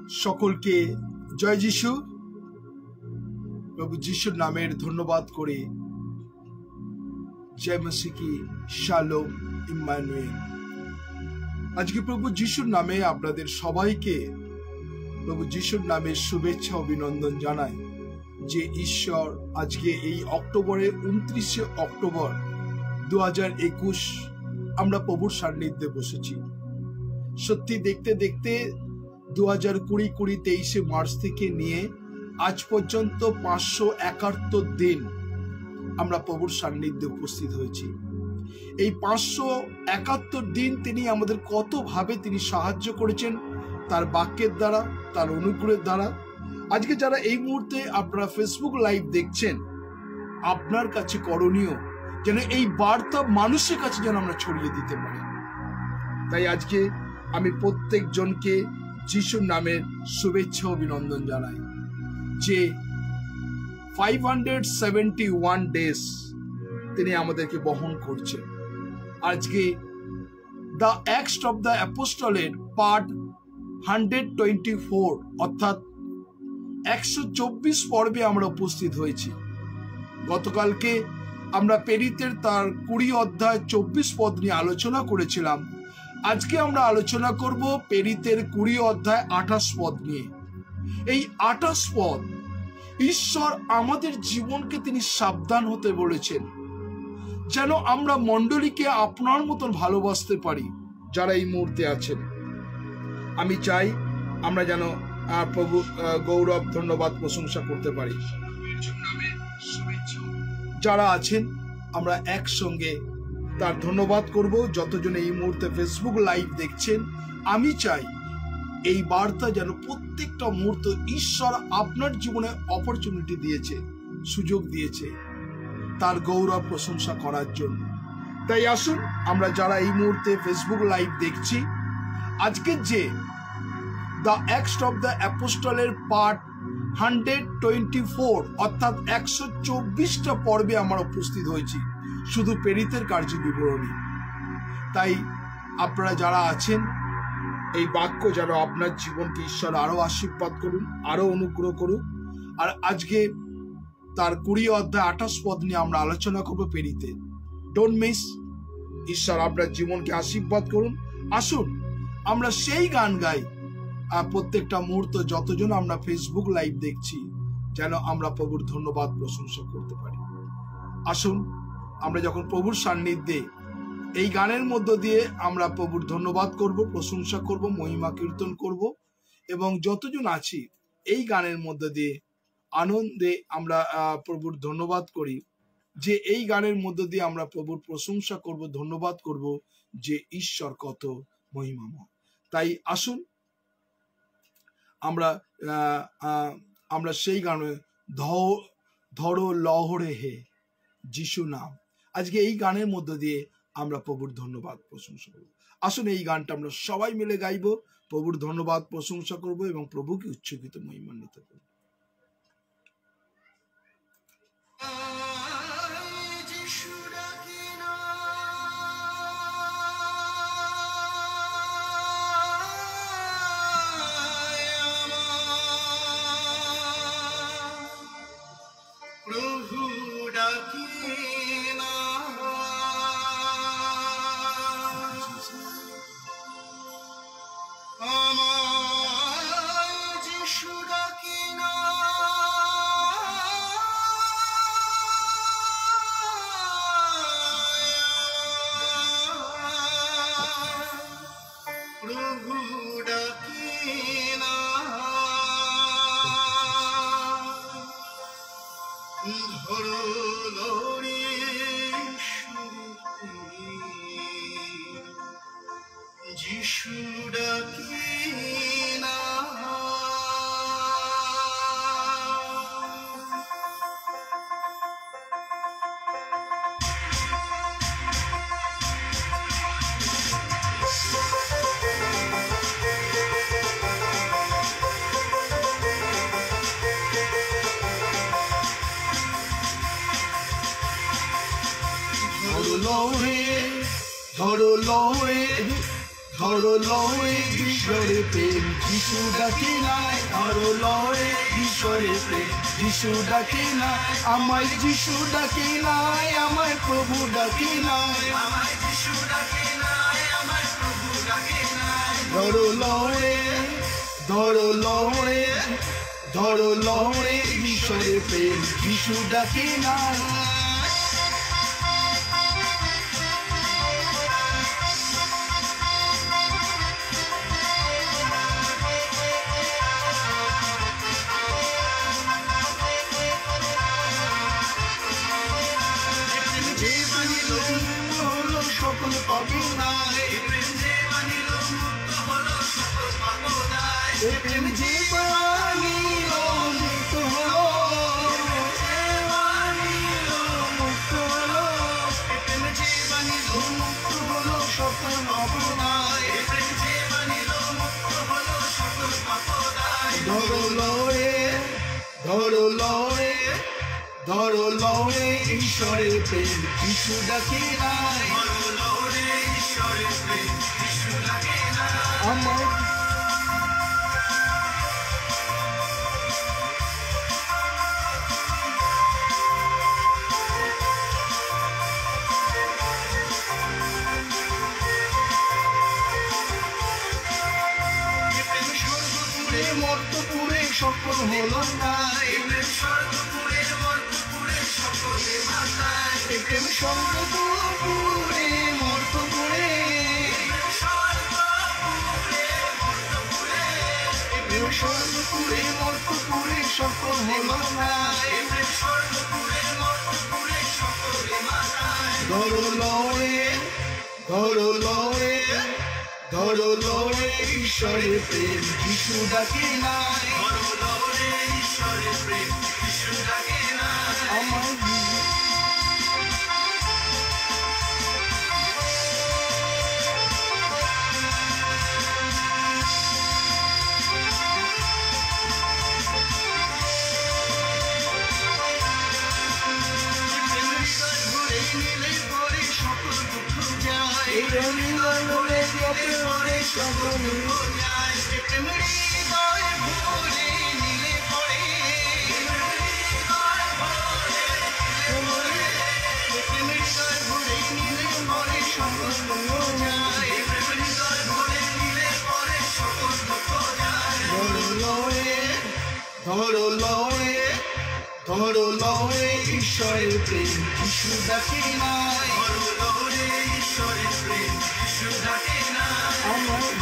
সকলকে জয় যিশু। প্রভু যিশুর নামের ধন্যবাদ করে জয় মসিহ কি শালোম ইম্মানুয়েল। আজকে প্রভু যিশুর নামে আপনাদের সবাইকে প্রভু যিশুর নামে শুভেচ্ছা অভিনন্দন জানাই যে ঈশ্বর আজকে এই অক্টোবরের 29শে অক্টোবর 2021 আমরা প্রভুর সান্নিধ্যে বসেছি। সত্যি দেখতে দেখতে 2020 মার্চ থেকে নিয়ে আজ পর্যন্ত 571 দিন আমরা প্রভুর সান্নিধ্যে উপস্থিত হয়েছি। এই 571 দিন তিনি আমাদের কত ভাবে তিনি সাহায্য করেছেন তার বাক্যের দ্বারা, তার অনুগ্রহের দ্বারা। আজকে যারা এই মুহূর্তে আপনারা ফেসবুক লাইভ দেখছেন, আপনার কাছে করণীয় যেন এই বার্তা মানুষের কাছে যেন আমরা ছড়িয়ে দিতে পারি। তাই আজকে আমি প্রত্যেকজনকে যিশুর নামের শুভেচ্ছা অভিনন্দন জানাই যে 571 ডেজ তিনি আমাদেরকে বহন করছেন। আজকে দ্য অ্যাক্টস অফ দ্য অ্যাপোস্টলের পার্ট 124 অর্থাৎ 124 পর্বে আমরা উপস্থিত হয়েছি। গতকালকে আমরা পেরিতের তার 20 অধ্যায় 24 পদ নিয়ে আলোচনা করেছিলাম। আজকে আমরা আলোচনা করব পেরিতের 20 অধ্যায় 28 পদ নিয়ে। এই 28 পদ ঈশ্বর আমাদের জীবনকে তিনি সাবধান হতে বলেছেন যেন আমরা মণ্ডলীকে আপনার মতন ভালোবাসতে পারি যারা এই মুহূর্তে আছেন। আমি চাই আমরা যেন প্রভু গৌরব ধন্যবাদ প্রশংসা করতে পারি। যারা আছেন আমরা একসঙ্গে তার ধন্যবাদ করব। যতজন এই মুহূর্তে ফেসবুক লাইভ দেখছেন, আমি চাই এই বার্তা যেন প্রত্যেকটা মুহূর্ত ঈশ্বর আপনার জীবনে অপরচুনিটি দিয়েছে, সুযোগ দিয়েছে তার গৌরব প্রশংসা করার জন্য। তাই আসুন আমরা যারা এই মুহূর্তে ফেসবুক লাইভ দেখছি, আজকে যে দ্য অ্যাক্টস অফ দ্য অ্যাপোস্টলের পার্ট 124 অর্থাৎ 124টা পর্বে আমরা উপস্থিত হয়েছি শুধু পেরিতের কার্য বিবরণী। তাই আপনারা যারা আছেন এই বাক্য যেন আপনার জীবনকে ঈশ্বর আরো আশীর্বাদ করুন, আরো অনুগ্রহ করুন। আর আজকে তার 20 অধ্যায় 28 পদ নিয়ে আমরা আলোচনা করবো পেরিতে। Don't miss. ঈশ্বর আপনার জীবনকে আশীর্বাদ করুন। আসুন আমরা সেই গান গাই প্রত্যেকটা মুহূর্ত যতজন আমরা ফেসবুক লাইভ দেখছি যেন আমরা প্রভুর ধন্যবাদ প্রশংসা করতে পারি। আসুন আমরা যখন প্রভুর সান্নিধ্যে এই গানের মধ্য দিয়ে আমরা প্রভুর ধন্যবাদ করব, প্রশংসা করব, মহিমা কীর্তন করব এবং যতজন আছি এই গানের মধ্য দিয়ে আনন্দে আমরা প্রভুর ধন্যবাদ করি যে এই গানের মধ্য দিয়ে আমরা প্রভুর প্রশংসা করব, ধন্যবাদ করব যে ঈশ্বর কত মহিমাময়। তাই আসুন আমরা সেই গানে ধরো লহরে হে যিশু নাম। আজকে এই গানের মধ্য দিয়ে আমরা প্রভুর ধন্যবাদ প্রশংসা করব। আসুন এই গানটা আমরা সবাই মিলে গাইব, প্রভুর ধন্যবাদ প্রশংসা করব এবং প্রভুকে উচ্চকিত মহিমান্বিত করব। ধরো লয়ে ঈশ্বরে প্রেম যিশু ডাকে নাই, ধরো লয়ে ঈশ্বরে প্রেম যিশু ডাকে নাই, আমায় যিশু ডাকে নাই, আমায় প্রভু ডাকে নাই, আমায় যিশু ডাকে নাই, আমায় প্রভু ডাকে নাই। ধরো লয়ে, ধরো লয়ে, ধরো লয়ে ঈশ্বরে প্রেম যিশু ডাকে নাই। সকল পাবে নাই, প্রেম যে বানিল মুক্ত হলো সকল পাপ নাই, প্রেম যে বানিল মুক্ত হলো, মুক্ত হলো, প্রেম যে বানিল মুক্ত হলো সকল পাপ নাই, প্রেম যে বানিল মুক্ত হলো সকল পাপ নাই। ধরো লয়ে, ধরো লয়ে, ধরো লয়ে ঈশ্বরের প্রেম যিশু ডাকে নাই, ধরো লয়ে ঈশ্বরের প্রেম যিশু ডাকে নাই। আমার প্রেম স্বর্গপুরে মর্তপুরে সকল হলো নাই, প্রেম স্বর্গপুরে মর্তপুরে সকলে মাতায়, প্রেম স্বর্গপুরে মর্তপুরে, প্রেম স্বর্গপুরে মর্তপুরে সকল হলো নাই, প্রেম স্বর্গপুরে মর্তপুরে সকলে মাতায়। ধরো লয়ে, ধরো লয়ে, ধরো লয়ে ঈশ্বরের প্রেম যিশু ডাকে নাই, ধরো লয়ে ঈশ্বরের প্রেম যিশু ডাকে নাই। আমার সকল দুঃখ যায়, প্রেম হৃদয় ভরে সকল যায়, প্রেম হৃদয় ভরে নিলে পরে, প্রেম হৃদয় ভরে নিলে পরে সকল দুঃখ যায়, প্রেম হৃদয় ভরে নিলে পরে সকল দুঃখ যায়। ধরো লয়ে, ধরো লয়ে, ধরো লয়ে ঈশ্বরের প্রেম যিশু ডাকে নাই, ধরো লয়ে ঈশ্বরের প্রেম যিশু ডাকে নাই। আমার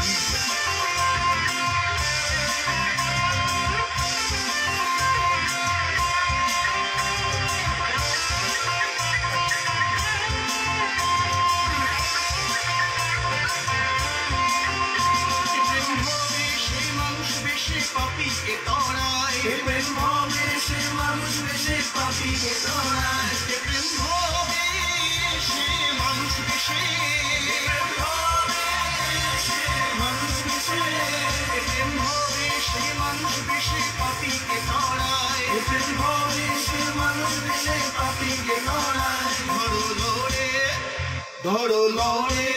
প্রেম হবে সেই মানুষ বেশি পাপীকে তরায়, প্রেম হবে সেই মানুষ বেশি পাপীকে তরায়, প্রেম হবে সেই মানুষ বেশি, প্রেম হবে সেই মানুষ বেশি, প্রেম হবে সেই মানুষ বেশি পাপীকে তরায়, প্রেম হবে সেই মানুষ বেশি পাপীকে তরায়। ধরো লয়ে, ধরো লয়ে,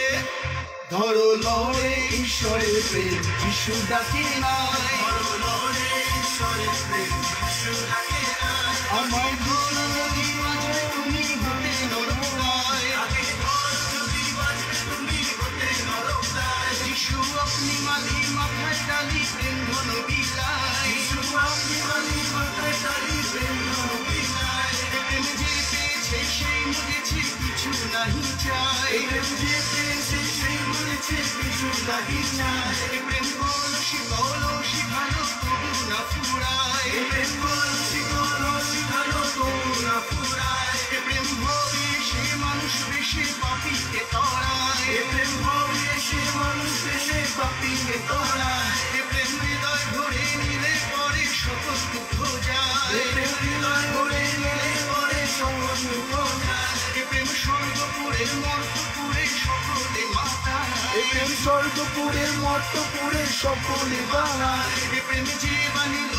ধরো লয়ে ঈশ্বরের প্রেম যিশু ডাকে নাই, ধরো লয়ে ঈশ্বরের প্রেম যিশু ডাকে নাই। আমায় ধরো যদি বাঁচবে তুমি হতে নরক দায়, আগে ধরো যদি বাঁচবে তুমি হতে নরক দায়। যিশু আপনি মালি মাথায় ডালি প্রেম ধন বিলায়, যিশু আপনি মালি মাথায় ডালি প্রেম ধন বিলায়। প্রেম যে পেয়েছে সেই মরেছে কিছু নাহি চায়, প্রেম যে পেয়েছে সেই মরেছে কিছু নাহি চায়। প্রেম কলসি কলসি ভালো তবু না ফুরায়, প্রেম কলসি কলসি ভালো তবু না ফুরায়। প্রেম হবে সে মানুষ বেশি পাপীকে তরায়, প্রেম হবে সে মানুষ বেশি পাপীকে তরায়। প্রেম হৃদয় ভরে নিলে পরে সকল দুঃখ যায়, প্রেম হৃদয় ভরে নিলে পরে সকল দুঃখ যায়। প্রেম স্বর্গপুরের মর্তপুরে সকলে মাতায়, প্রেম স্বর্গপুরের মর্তপুরে সকলে বানায়। প্রেম যে বানিল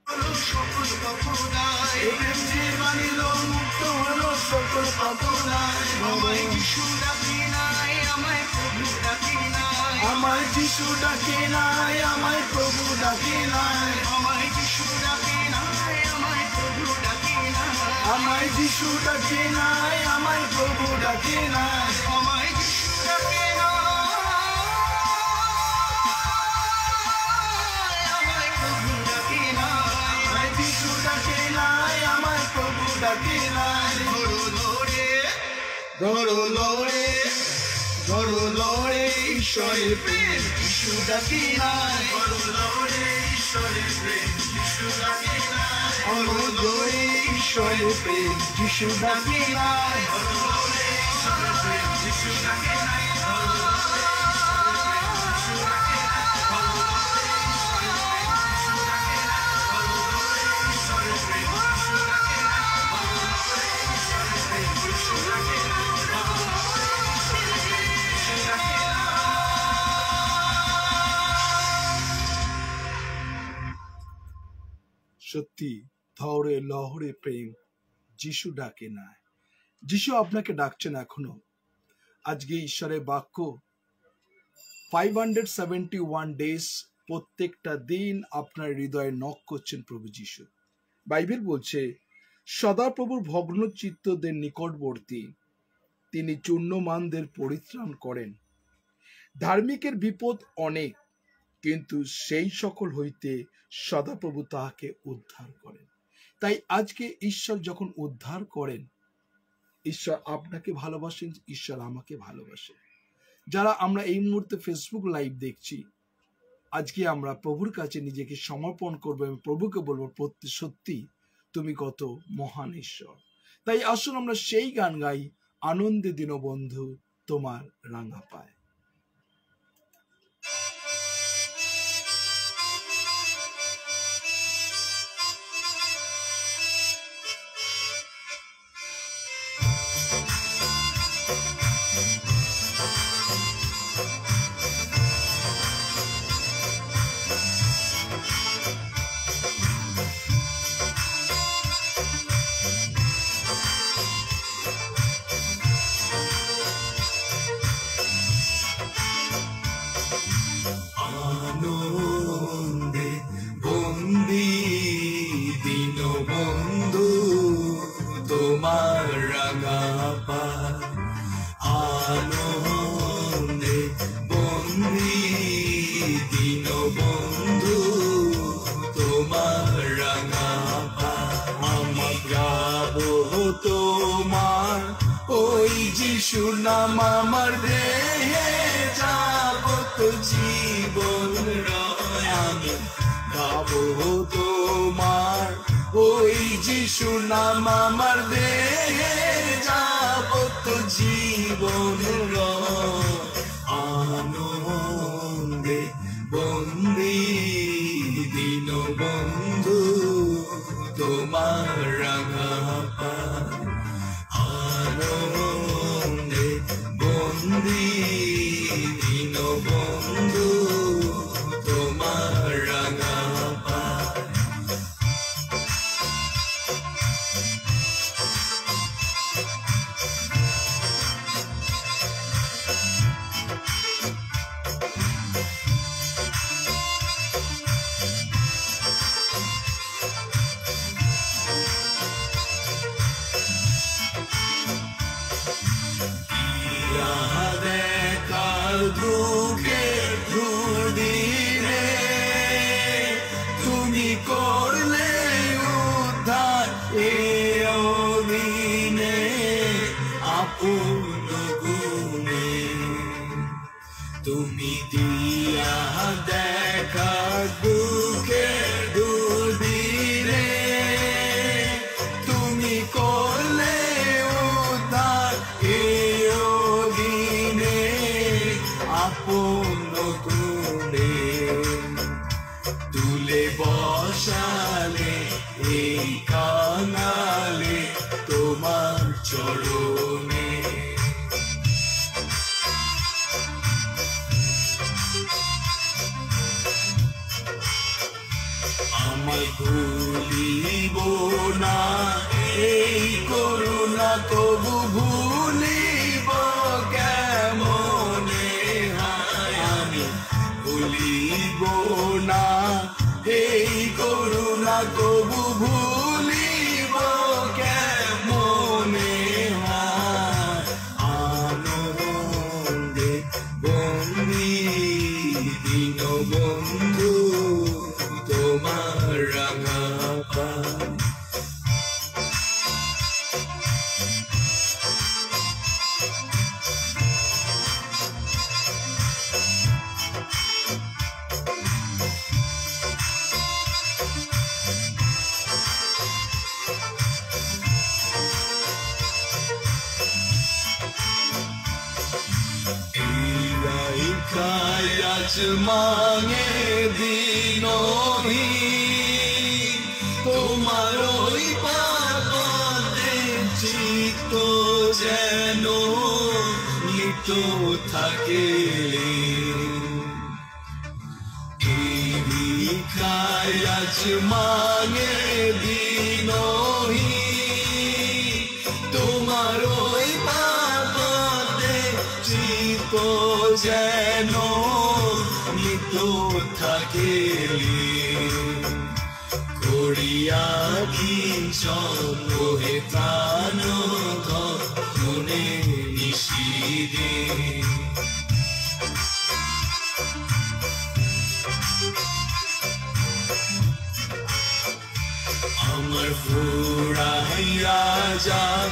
হলো সকল পাপ নাই, প্রেম যে বানিল মুক্ত হলো সকল পাপ নাই। আমায় যিশু ডাকি নাই, আমায় প্রভু ডাকি নাই, আমায় যিশু ডাকে নাই, আমায় প্রভু ডাকে নাই, আমায় যিশু ডাকে নাই, আমায় প্রভু ডাকে নাই, আমায় যিশু ডাকে নাই, আমায় প্রভু ডাকে নাই, আমায় যিশু ডাকে নাই, আমায় প্রভু ডাকে নাই, আমায় যিশু ডাকে নাই, আমায় প্রভু ডাকে নাই। ধরো লড়ে, ধরো লড়ে, ধরো লড়ে ঈশ্বরের প্রেম, যিশু ডাকে নাই, ধরো লড়ে ঈশ্বরের প্রেম, যিশু ডাকে নাই, ধরো লড়ে ঈশ্বরের প্রেম, যিশু ডাকে নাই, ধরো লড়ে ঈশ্বরের প্রেম, যিশু ডাকে নাই, ধরো লড়ে ঈশ্বরের প্রেম, যিশু ডাকে নাই, ধরো লড়ে ঈশ্বরের প্রেম, যিশু ডাকে নাই, ধরো লড়ে ঈশ্বরের প্রেম, যিশু ডাকে নাই। সত্যি ধরে লহরে প্রেম, যিশু ডাকে নাই। যিশু আপনাকে ডাকছেন এখনো। আজকে ঈশ্বরের বাক্য 571 ডেজ, প্রত্যেকটা দিন আপনার হৃদয়ে নক করছেন প্রভু যিশু। বাইবেল বলছে সদাপ্রভুর ভগ্ন চিত্তদের নিকটবর্তী, তিনি চূর্ণমানদের পরিত্রাণ করেন। ধার্মিকের বিপদ অনেক, কিন্তু সেই সকল হইতে সদাপ্রভু তাহাকে উদ্ধার করেন। তাই আজকে ঈশ্বর যখন উদ্ধার করেন, ঈশ্বর আপনাকে ভালোবাসেন, ঈশ্বর আমাকে ভালোবাসেন। যারা আমরা এই মুহূর্তে ফেসবুক লাইভ দেখছি, আজকে আমরা প্রভুর কাছে নিজেকে সমর্পণ করবো এবং প্রভুকে বলবো সত্যি তুমি কত মহান ঈশ্বর। তাই আসুন আমরা সেই গান গাই, আনন্দে দীনবন্ধু তোমার রাঙা পায়। আনন্দে বন্দি দীনবন্ধু তোমার রাঙা পায়, আনন্দে বন্দি দীনবন্ধু তোমার রাঙা পায়। আমার গাবো তোমার ওই যিশু নাম, আমার দেহে যাবত জীবন রয়। আমি গাবো তোমার ওই যিশু নাম, আমার দেহে যাবত জীবন রয়। আনন্দে বন্দি দীনবন্ধু তোমার রাঙা পায়, আনন্দে বন্দি দীনবন্ধু তোমার রাঙা পায়। দুঃখের দুদিনে তুমি করলে উদ্ধার, এ অদিনে আপন গুণে তুমি দিয়া দেখা। দুঃখের দুদিনে তুমি করলে উদ্ধার, এ অদিনে আপন গুণে তুলে বসালে এই কাঙালে তোমার চরণে। আমায় ভুলিব না এই করুণা, তবু ভুলিব কেমনে হয়। আমি এই করুণা তবু ভুলিব কেমনে হয় আনন্দে বন্দি দীনবন্ধু তোমার রাঙা পায়। মাঙে দিনহি তোমার ওই পাপে চিত্ত যেন লিপ্ত থাকে এই ভিখায় আজ মাঙে দিনহি তোমার ওই পাপে চিত্ত যেন থাকে করিয়া কি সহে প্রাণ মনে নিশিদে আমার ফুরাইয়া যাক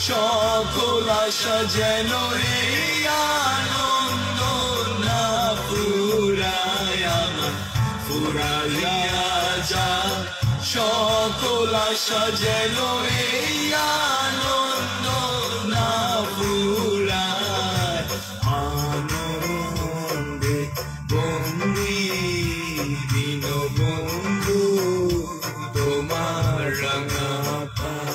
সকল আশা যেন এই আনন্দ না ফুরায় আমার ফুরাইয়া যাক সকল আশা যেন এই আনন্দ না ফুরায় আনন্দে বন্দি দীনবন্ধু তোমার রাঙা পায়।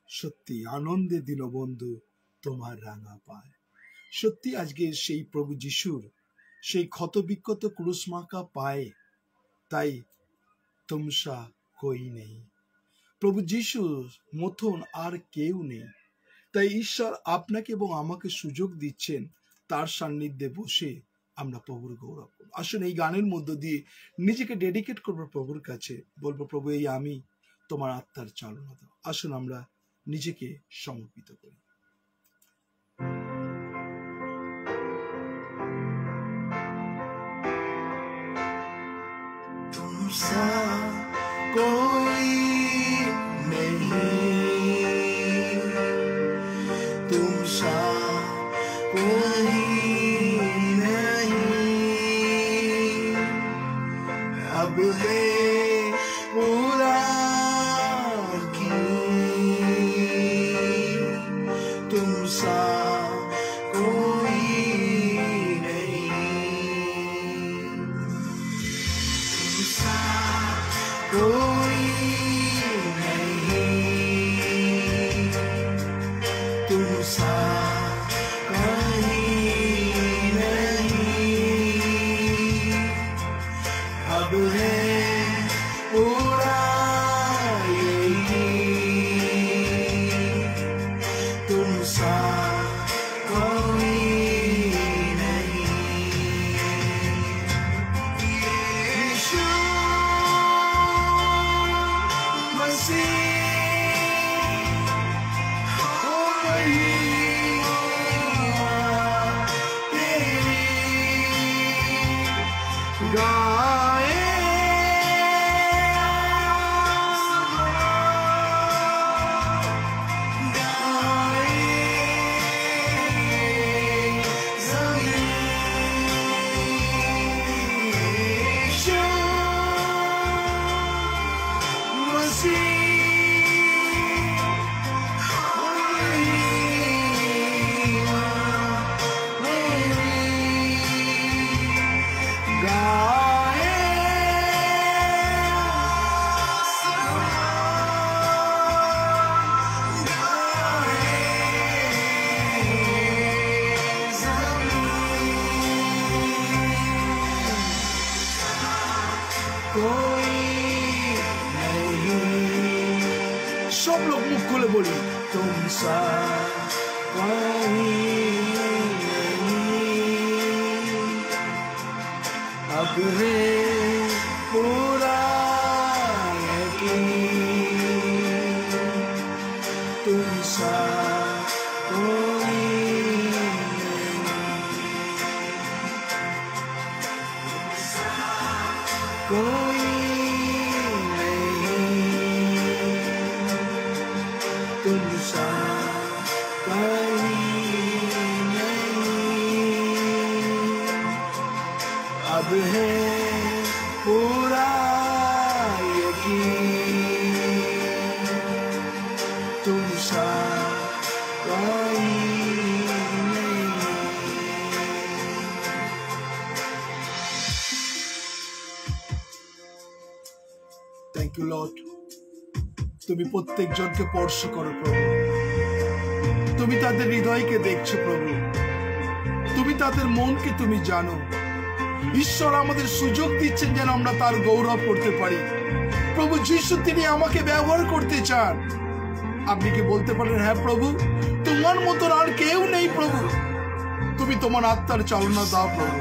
সত্যি আনন্দে দীনবন্ধু তোমার রাঙা পায়। সত্যি আজকে সেই প্রভু যিশুর সেই ক্ষতবিক্ষত ক্রুশ মাখা পায়ে তাই তুমসা কই নেই, প্রভু যিশুর মতন আর কেউ নেই। তাই ঈশ্বর আপনাকে এবং আমাকে সুযোগ দিচ্ছেন তার সান্নিধ্যে বসে আমরা প্রভুর গৌরব করব। আসুন এই গানের মধ্য দিয়ে নিজেকে ডেডিকেট করবো প্রভুর কাছে, বলবো প্রভু এই আমি তোমার আত্মার চালনা দাও। আসুন আমরা নিজেকে সমর্পিত করি। तुमसा कोई नहीं, तुमसा कोई नहीं, अब है पूरा तुमसा कोई नहीं, तुमसा कोई नहीं, तुमसा कहीं नहीं, अब है पूरा यही, तुमसा कोई नहीं। यीशु मसीह हो महिमा तेरी गाए सा कोई नहीं, अब है पूरा यकीन, तुम सा कोई कोई नहीं, तुम सा कोई नहीं, अब है पूरा यकीन, तुम सा कोई नहीं। থ্যাংক ইউ লর্ড, তুমি প্রত্যেকজনকে স্পর্শ করো প্রভু, তুমি তাদের হৃদয়কে দেখছো প্রভু, তুমি তাদের মনকে তুমি জানো। ঈশ্বর আমাদের সুযোগ দিচ্ছেন যেন আমরা তার গৌরব করতে পারি। প্রভু যিশু তিনি আমাকে ব্যবহার করতে চান। আপনি কি বলতে পারেন, হ্যাঁ প্রভু তোমার মতন আর কেউ নেই প্রভু, তুমি তোমার আত্মার চালনা দাও প্রভু।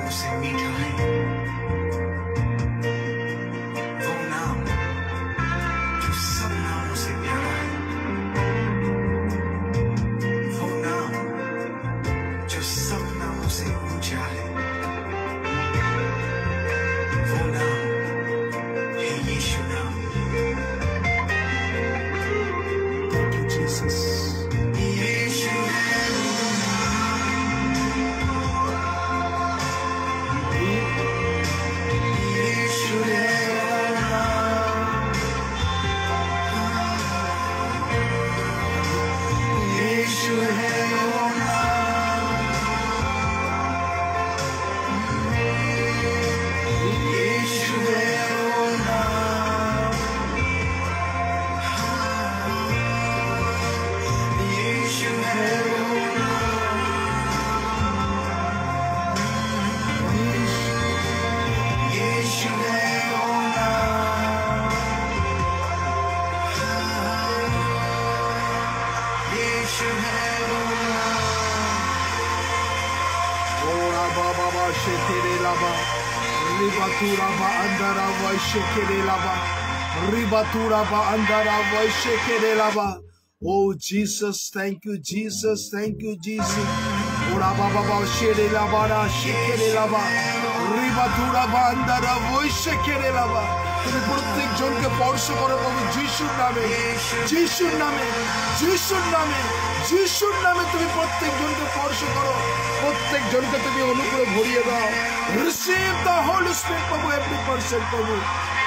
Oh Jesus, thank you Jesus, thank you Jesus. Ora baba ba shere laba ra shekere laba ribatura ba andara voi shekere laba. তুমি প্রত্যেক জনকে স্পর্শ করো প্রভু যিশুর নামে, যিশুর নামে, যিশুর নামে, যিশুর নামে তুমি প্রত্যেক জনকে স্পর্শ করো, প্রত্যেক জনকে তুমি অনুগ্রহ ভরিয়ে দাও। রিসিভ দ্য হোলি স্পিরিট প্রভু, এভরি পারসন প্রভু,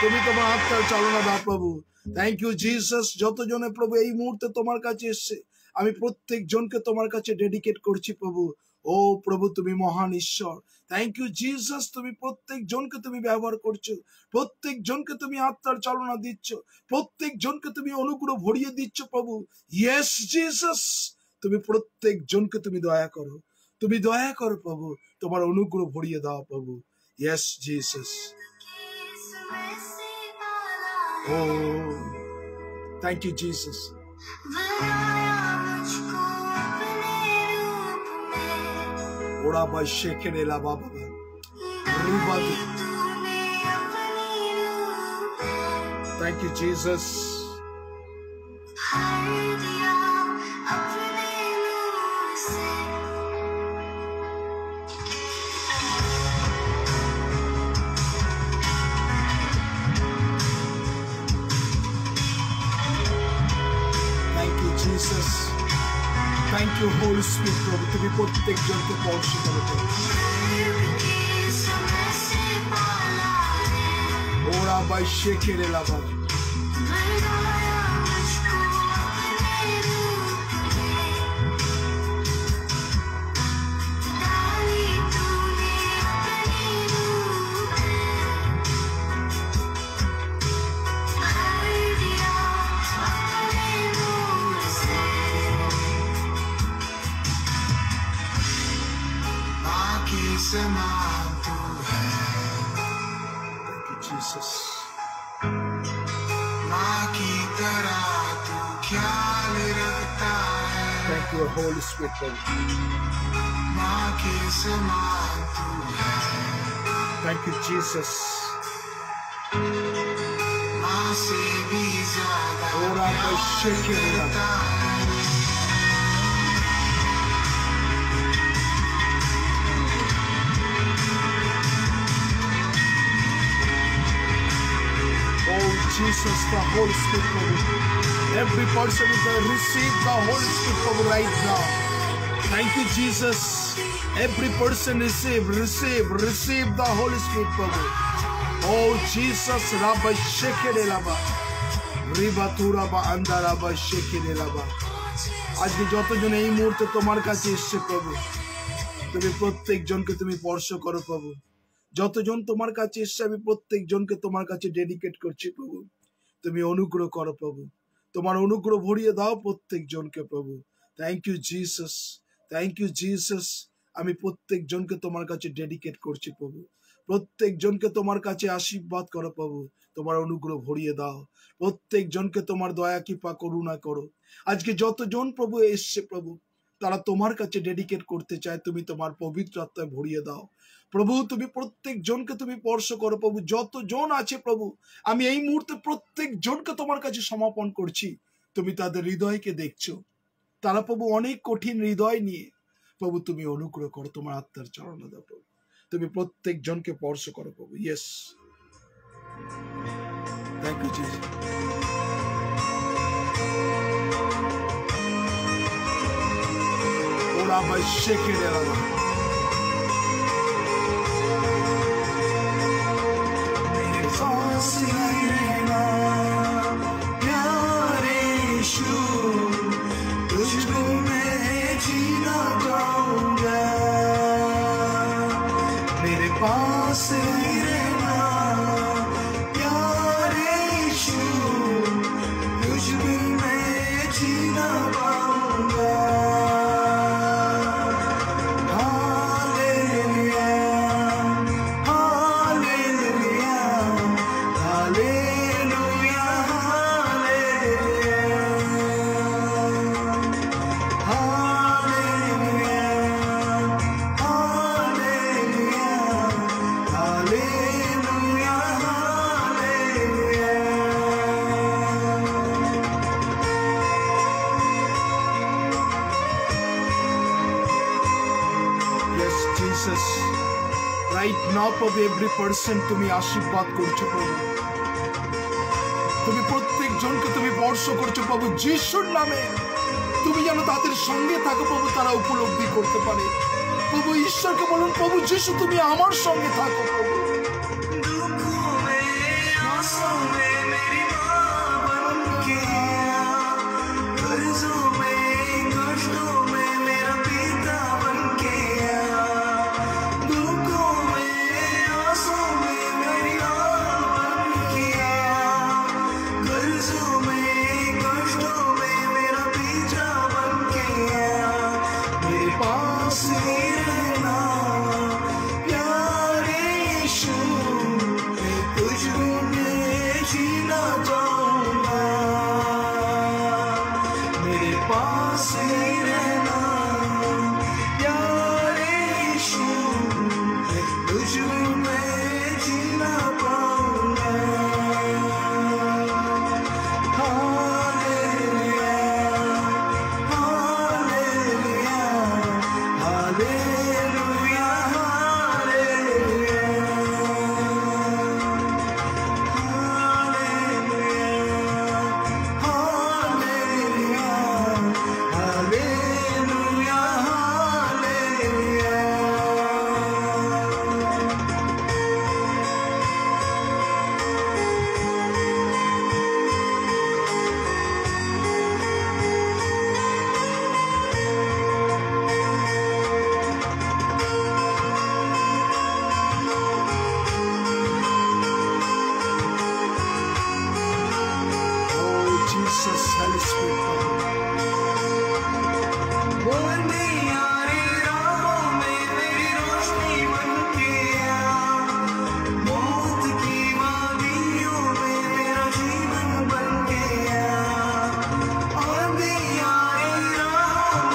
তুমি তোমার আত্মার চালনা দাও প্রভু। Thank you Jesus. যতজনে প্রভু এই মুহূর্তে তোমার কাছে এসছে আমি প্রত্যেক জনকে তোমার কাছে ডেডিকেট করছি প্রভু। ও প্রভু তুমি মহান ঈশ্বর। থ্যাংক ইউ জিসাস, তুমি প্রত্যেক জনকে তুমি ব্যবহার করছো, প্রত্যেক জনকে তুমি আত্মার চালনা দিচ্ছ, প্রত্যেক জনকে তুমি অনুগ্রহ ভরিয়ে দিচ্ছ প্রভু। ইয়েস জিসাস, তুমি প্রত্যেক জনকে তুমি দয়া করো, তুমি দয়া করো প্রভু, তোমার অনুগ্রহ ভরিয়ে দাও প্রভু। Yes Jesus. ও থ্যাংক ইউ জিসাস। ওরা ভাই শেখে নেলা বাবা thank you Jesus. Thank you Holy Spirit প্রভু, তুমি প্রত্যেক জনকে স্পর্শ করো ওরা ভাই শেখে নেলা বাবা। समान तू है, Jesus, माँ की तरह तू ख्याल रखता है। Thank you, Holy Spirit, प्रभु। माँ के समान तू है। Thank you, Jesus. माँ से भी ज्यादा और आप शेखे करता है। Oh Jesus, the Holy Spirit, Prabhu. Every person is going to receive the Holy Spirit, Prabhu, right now. Thank you, Jesus. Every person receive the Holy Spirit, Prabhu. Oh Jesus, Rabba Shekere Laba, Riba Turaba Andaraba Shekere Laba। আজকে যতজন এই মুহূর্তে তোমার কাছে এসেছে প্রভু, তুমি প্রত্যেক জনকে তুমি স্পর্শ করো প্রভু। যতজন তোমার কাছে এসেছে আমি প্রত্যেক জনকে তোমার কাছে ডেডিকেট করছি প্রভু। তুমি অনুগ্রহ করো প্রভু, তোমার অনুগ্রহ ভরিয়ে দাও প্রত্যেক জনকে প্রভু। Thank you Jesus, thank you Jesus. আমি প্রত্যেক জনকে তোমার কাছে ডেডিকেট করছি প্রভু। প্রত্যেক জনকে তোমার কাছে আশীর্বাদ করো প্রভু, তোমার অনুগ্রহ ভরিয়ে দাও। প্রত্যেক জনকে তোমার দয়া কৃপা করুণা করো। আজকে যতজন প্রভু এসছে প্রভু, তারা তোমার কাছে ডেডিকেট করতে চায়, তুমি তোমার পবিত্র আত্মায় ভরিয়ে দাও প্রভু। তুমি প্রত্যেক জনকে তুমি স্পর্শ করো প্রভু। যতজন আছে প্রভু, আমি এই মুহূর্তে প্রত্যেক জনকে তোমার কাছে সমাপন করছি। তুমি তাদের হৃদয়কে দেখছো, তারা প্রভু অনেক কঠিন হৃদয় নিয়ে প্রভু তুমি অনুগ্রহ করো, তোমার আত্মার চরণে দাও প্রভু। তুমি প্রত্যেক জনকে স্পর্শ করো প্রভু। Yes, thank you Jesus. ওরা ভাই শেখে দেওয়া प्यारे यीशु, तुझको मैं जीना चाहूंगा। मेरे पास ही रहना प्यारे यीशु, तुझको मैं जीना पाऊंगा। Hallelujah, hallelujah, hallelujah, hallelujah, hallelujah, hallelujah, hallelujah, hallelujah. Yes, Jesus. Right now, প্রভু, every person তুমি আশীর্বাদ করছো প্রভু। তুমি প্রত্যেক জনকে তুমি স্পর্শ করছো প্রভু যিশুর নামে। তুমি যেন তাদের সঙ্গে থাকো প্রভু, তারা উপলব্ধি করতে পারে প্রভু। ঈশ্বরকে বলুন, প্রভু যিশু তুমি আমার সঙ্গে থাকো প্রভু। दुखों में आंसुओं में मेरी माँ बन के आ, कर्जों में कष्टों में मेरा पिता बन के आ। दुखों में आंसुओं में मेरी माँ बन के आ, कर्जों में कष्टों में मेरा पिता बन के आ। मेरे पास ही रहना प्यारे यीशु, मैं तुझको मैं जीना चाहूंगा। मेरे पास ही रहना प्यारे यीशु, मैं तुझको मैं जीना पाऊंगा। Hallelujah, hallelujah, hallelujah, hallelujah, hallelujah, Oh Jesus, Holy Spirit, प्रभु। बोलने यारी राहों में मेरी रोशनी बन के आ, मौत की वादियों में मेरा जीवन बन के आ। और भी यारी राहों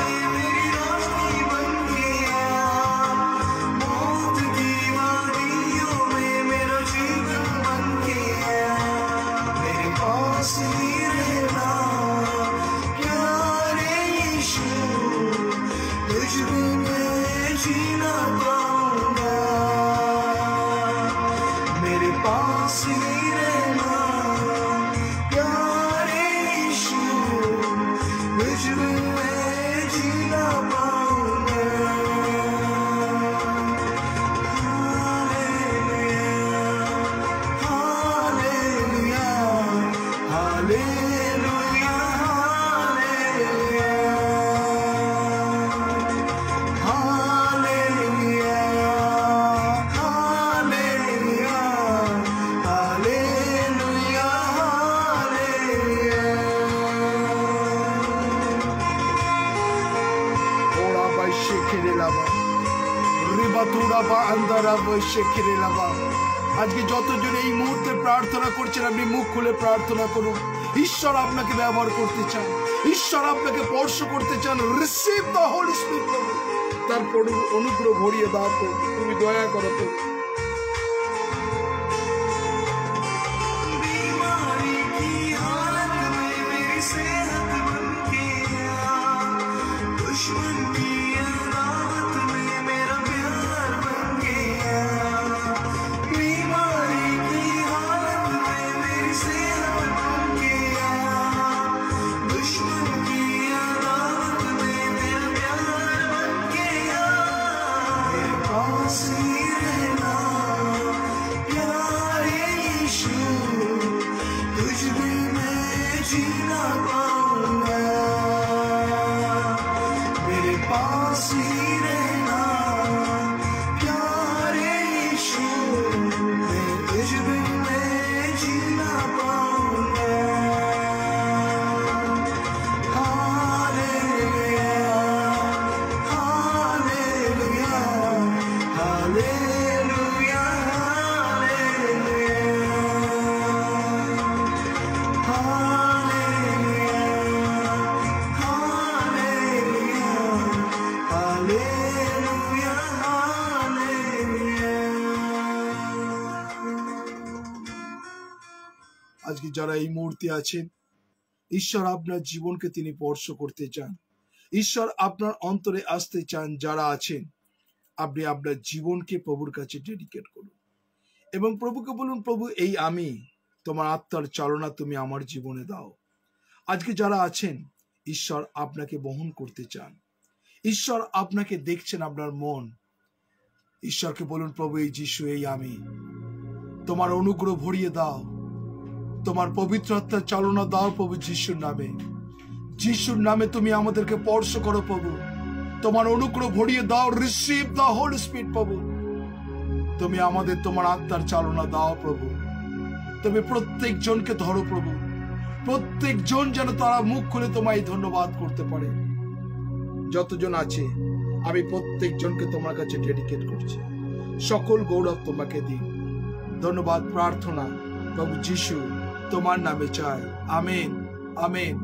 শেখেরে লাবা রিবাতুরা বা আন্দারা শেখেরে লাবা। আজকে যতজন এই মুহূর্তে প্রার্থনা করছেন, আপনি মুখ খুলে প্রার্থনা করুন। ঈশ্বর আপনাকে ব্যবহার করতে চান, ঈশ্বর আপনাকে স্পর্শ করতে চান। রিসিভ দ্য হোলি স্পিরিট প্রভু, তার অনুগ্রহ ভরিয়ে দাও প্রভু, তুমি দয়া করো প্রভু। बीमारी की हालत में मेरी सेहत बन के आ, दुश्मन की अदावत में मेरा प्यार बन के आ। बीमारी की हालत में मेरी सेहत बन के आ, दुश्मन की अदावत में मेरा प्यार बन के आ। मेरे पास ही रहना प्यारे यीशु, तुझ बिन मैं जी ना पाऊंगा। मेरे पास ही रहना प्यारे यीशु, मैं तुझ बिन मैं जी ना पाऊंगा। हालेलुया, हालेलुया, हालेलुया, আজকে যারা এই মুহূর্তে আছেন, ঈশ্বর আপনার জীবনকে তিনি স্পর্শ করতে চান, ঈশ্বর আপনার অন্তরে আসতে চান। যারা আছেন, আপনি আপনার জীবনকে প্রভুর কাছে ডেডিকেট করুন এবং প্রভুকে বলুন, প্রভু এই আমি, তোমার আত্মার চালনা তুমি আমার জীবনে দাও। আজকে যারা আছেন, ঈশ্বর আপনাকে বহন করতে চান, ঈশ্বর আপনাকে দেখছেন, আপনার মন। ঈশ্বরকে বলুন, প্রভু এই যিশু এই আমি, তোমার অনুগ্রহ ভরিয়ে দাও, তোমার পবিত্র আত্মার চালনা দাও প্রভু যিশুর নামে। যিশুর নামে তুমি আমাদেরকে স্পর্শ করো প্রভু, তোমার অনুগ্রহ ভরিয়ে দাও। রিসিভ দ্য হোলি স্পিরিট প্রভু, তুমি আমাদের তোমার আত্মার চালনা দাও প্রভু। তুমি প্রত্যেক জনকে ধরো প্রভু, প্রত্যেক জন যেন তারা মুখ খুলে তোমায় ধন্যবাদ করতে পারে। যতজন আছে, আমি প্রত্যেক জনকে তোমার কাছে ডেডিকেট করছি। সকল গৌরব তোমাকে দিই। ধন্যবাদ প্রার্থনা প্রভু যিশু তোমার নামে চাই। আমেন, আমেন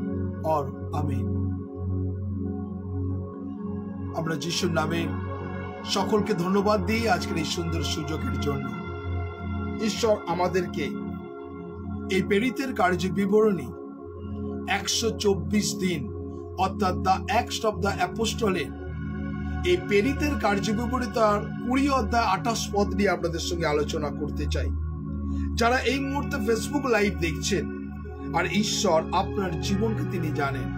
और আমেন। আমরা যিশুর নামে সকলকে ধন্যবাদ দিই আজকের এই সুন্দর সুযোগের জন্য। ঈশ্বর আমাদেরকে এই প্রেরিতের কার্য বিবরণী 124 দিন অর্থাৎ দ্য অ্যাক্টস অফ দ্য অ্যাপোস্টলের এই প্রেরিতের কার্য বিবরণী তার 20 অধ্যায় 28 পদ নিয়ে আপনাদের সঙ্গে আলোচনা করতে চাই। যারা এই মুহূর্তে ফেসবুক লাইভ দেখছেন, আর ঈশ্বর আপনার জীবনকে তিনি জানেন।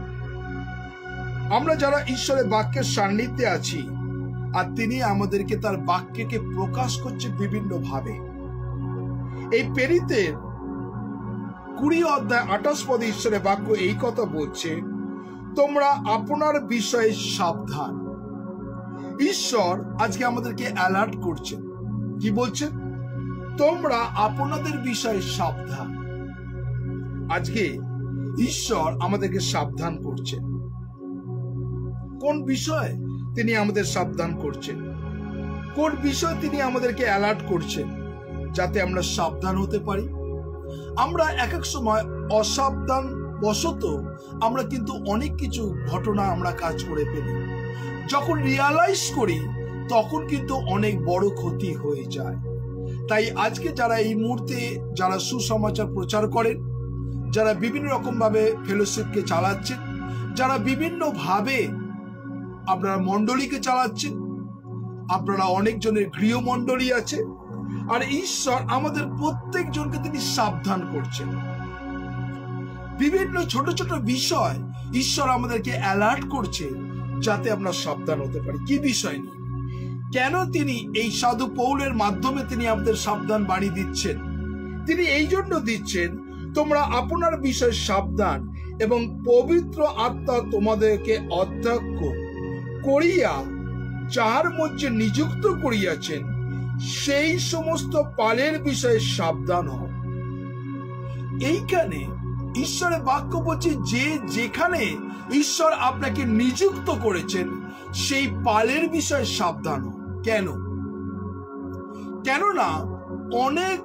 আমরা যারা ঈশ্বরের বাক্যের সান্নিধ্যে আছি, আর তিনি আমাদেরকে তার বাক্যকে প্রকাশ করছে বিভিন্ন ভাবে। এই প্রেরিতের 20 অধ্যায় 28 পদে ঈশ্বরের বাক্য এই কথা বলছে, তোমরা আপনার বিষয়ে সাবধান। ঈশ্বর আজকে আমাদেরকে অ্যালার্ট করছেন। কি বলছেন? তোমরা আপনাদের বিষয়ে সাবধান। আজকে ঈশ্বর আমাদেরকে সাবধান করছেন। কোন বিষয়ে তিনি আমাদের সাবধান করছেন? কোন বিষয়ে তিনি আমাদেরকে অ্যালার্ট করছেন? যাতে আমরা সাবধান হতে পারি। আমরা এক এক সময় অসাবধান বশত আমরা কিন্তু অনেক কিছু ঘটনা আমরা কাজ করে ফেলি। যখন রিয়ালাইজ করি তখন কিন্তু অনেক বড় ক্ষতি হয়ে যায়। তাই আজকে যারা এই মুহূর্তে যারা সুসমাচার প্রচার করেন, যারা বিভিন্ন রকম ভাবে ফেলোশিপকে চালাচ্ছেন, যারা বিভিন্ন ভাবে আপনারা মণ্ডলীকে চালাচ্ছেন, আপনারা অনেকজনের গৃহমণ্ডলী আছে, আর ঈশ্বর আমাদের প্রত্যেকজনকে তিনি সাবধান করছেন। বিভিন্ন ছোট ছোট বিষয় ঈশ্বর আমাদেরকে অ্যালার্ট করছে যাতে আমরা সাবধান হতে পারি। কি বিষয় নিয়ে? কেন তিনি এই সাধু পৌলের মাধ্যমে তিনি আমাদের সাবধান বাণী দিচ্ছেন? তিনি এই জন্য দিচ্ছেন, তোমরা আপনার বিষয়ে সাবধান এবং পবিত্র আত্মা তোমাদেরকে অধ্যক্ষ করিয়া যাহার মধ্যে নিযুক্ত করিয়াছেন সেই সমস্ত পালের বিষয়ে সাবধান হও। এইখানে ঈশ্বরের বাক্য বলছে যে যেখানে ঈশ্বর আপনাকে নিযুক্ত করেছেন সেই পালের বিষয়ে সাবধান। কেন? কেননা অনেক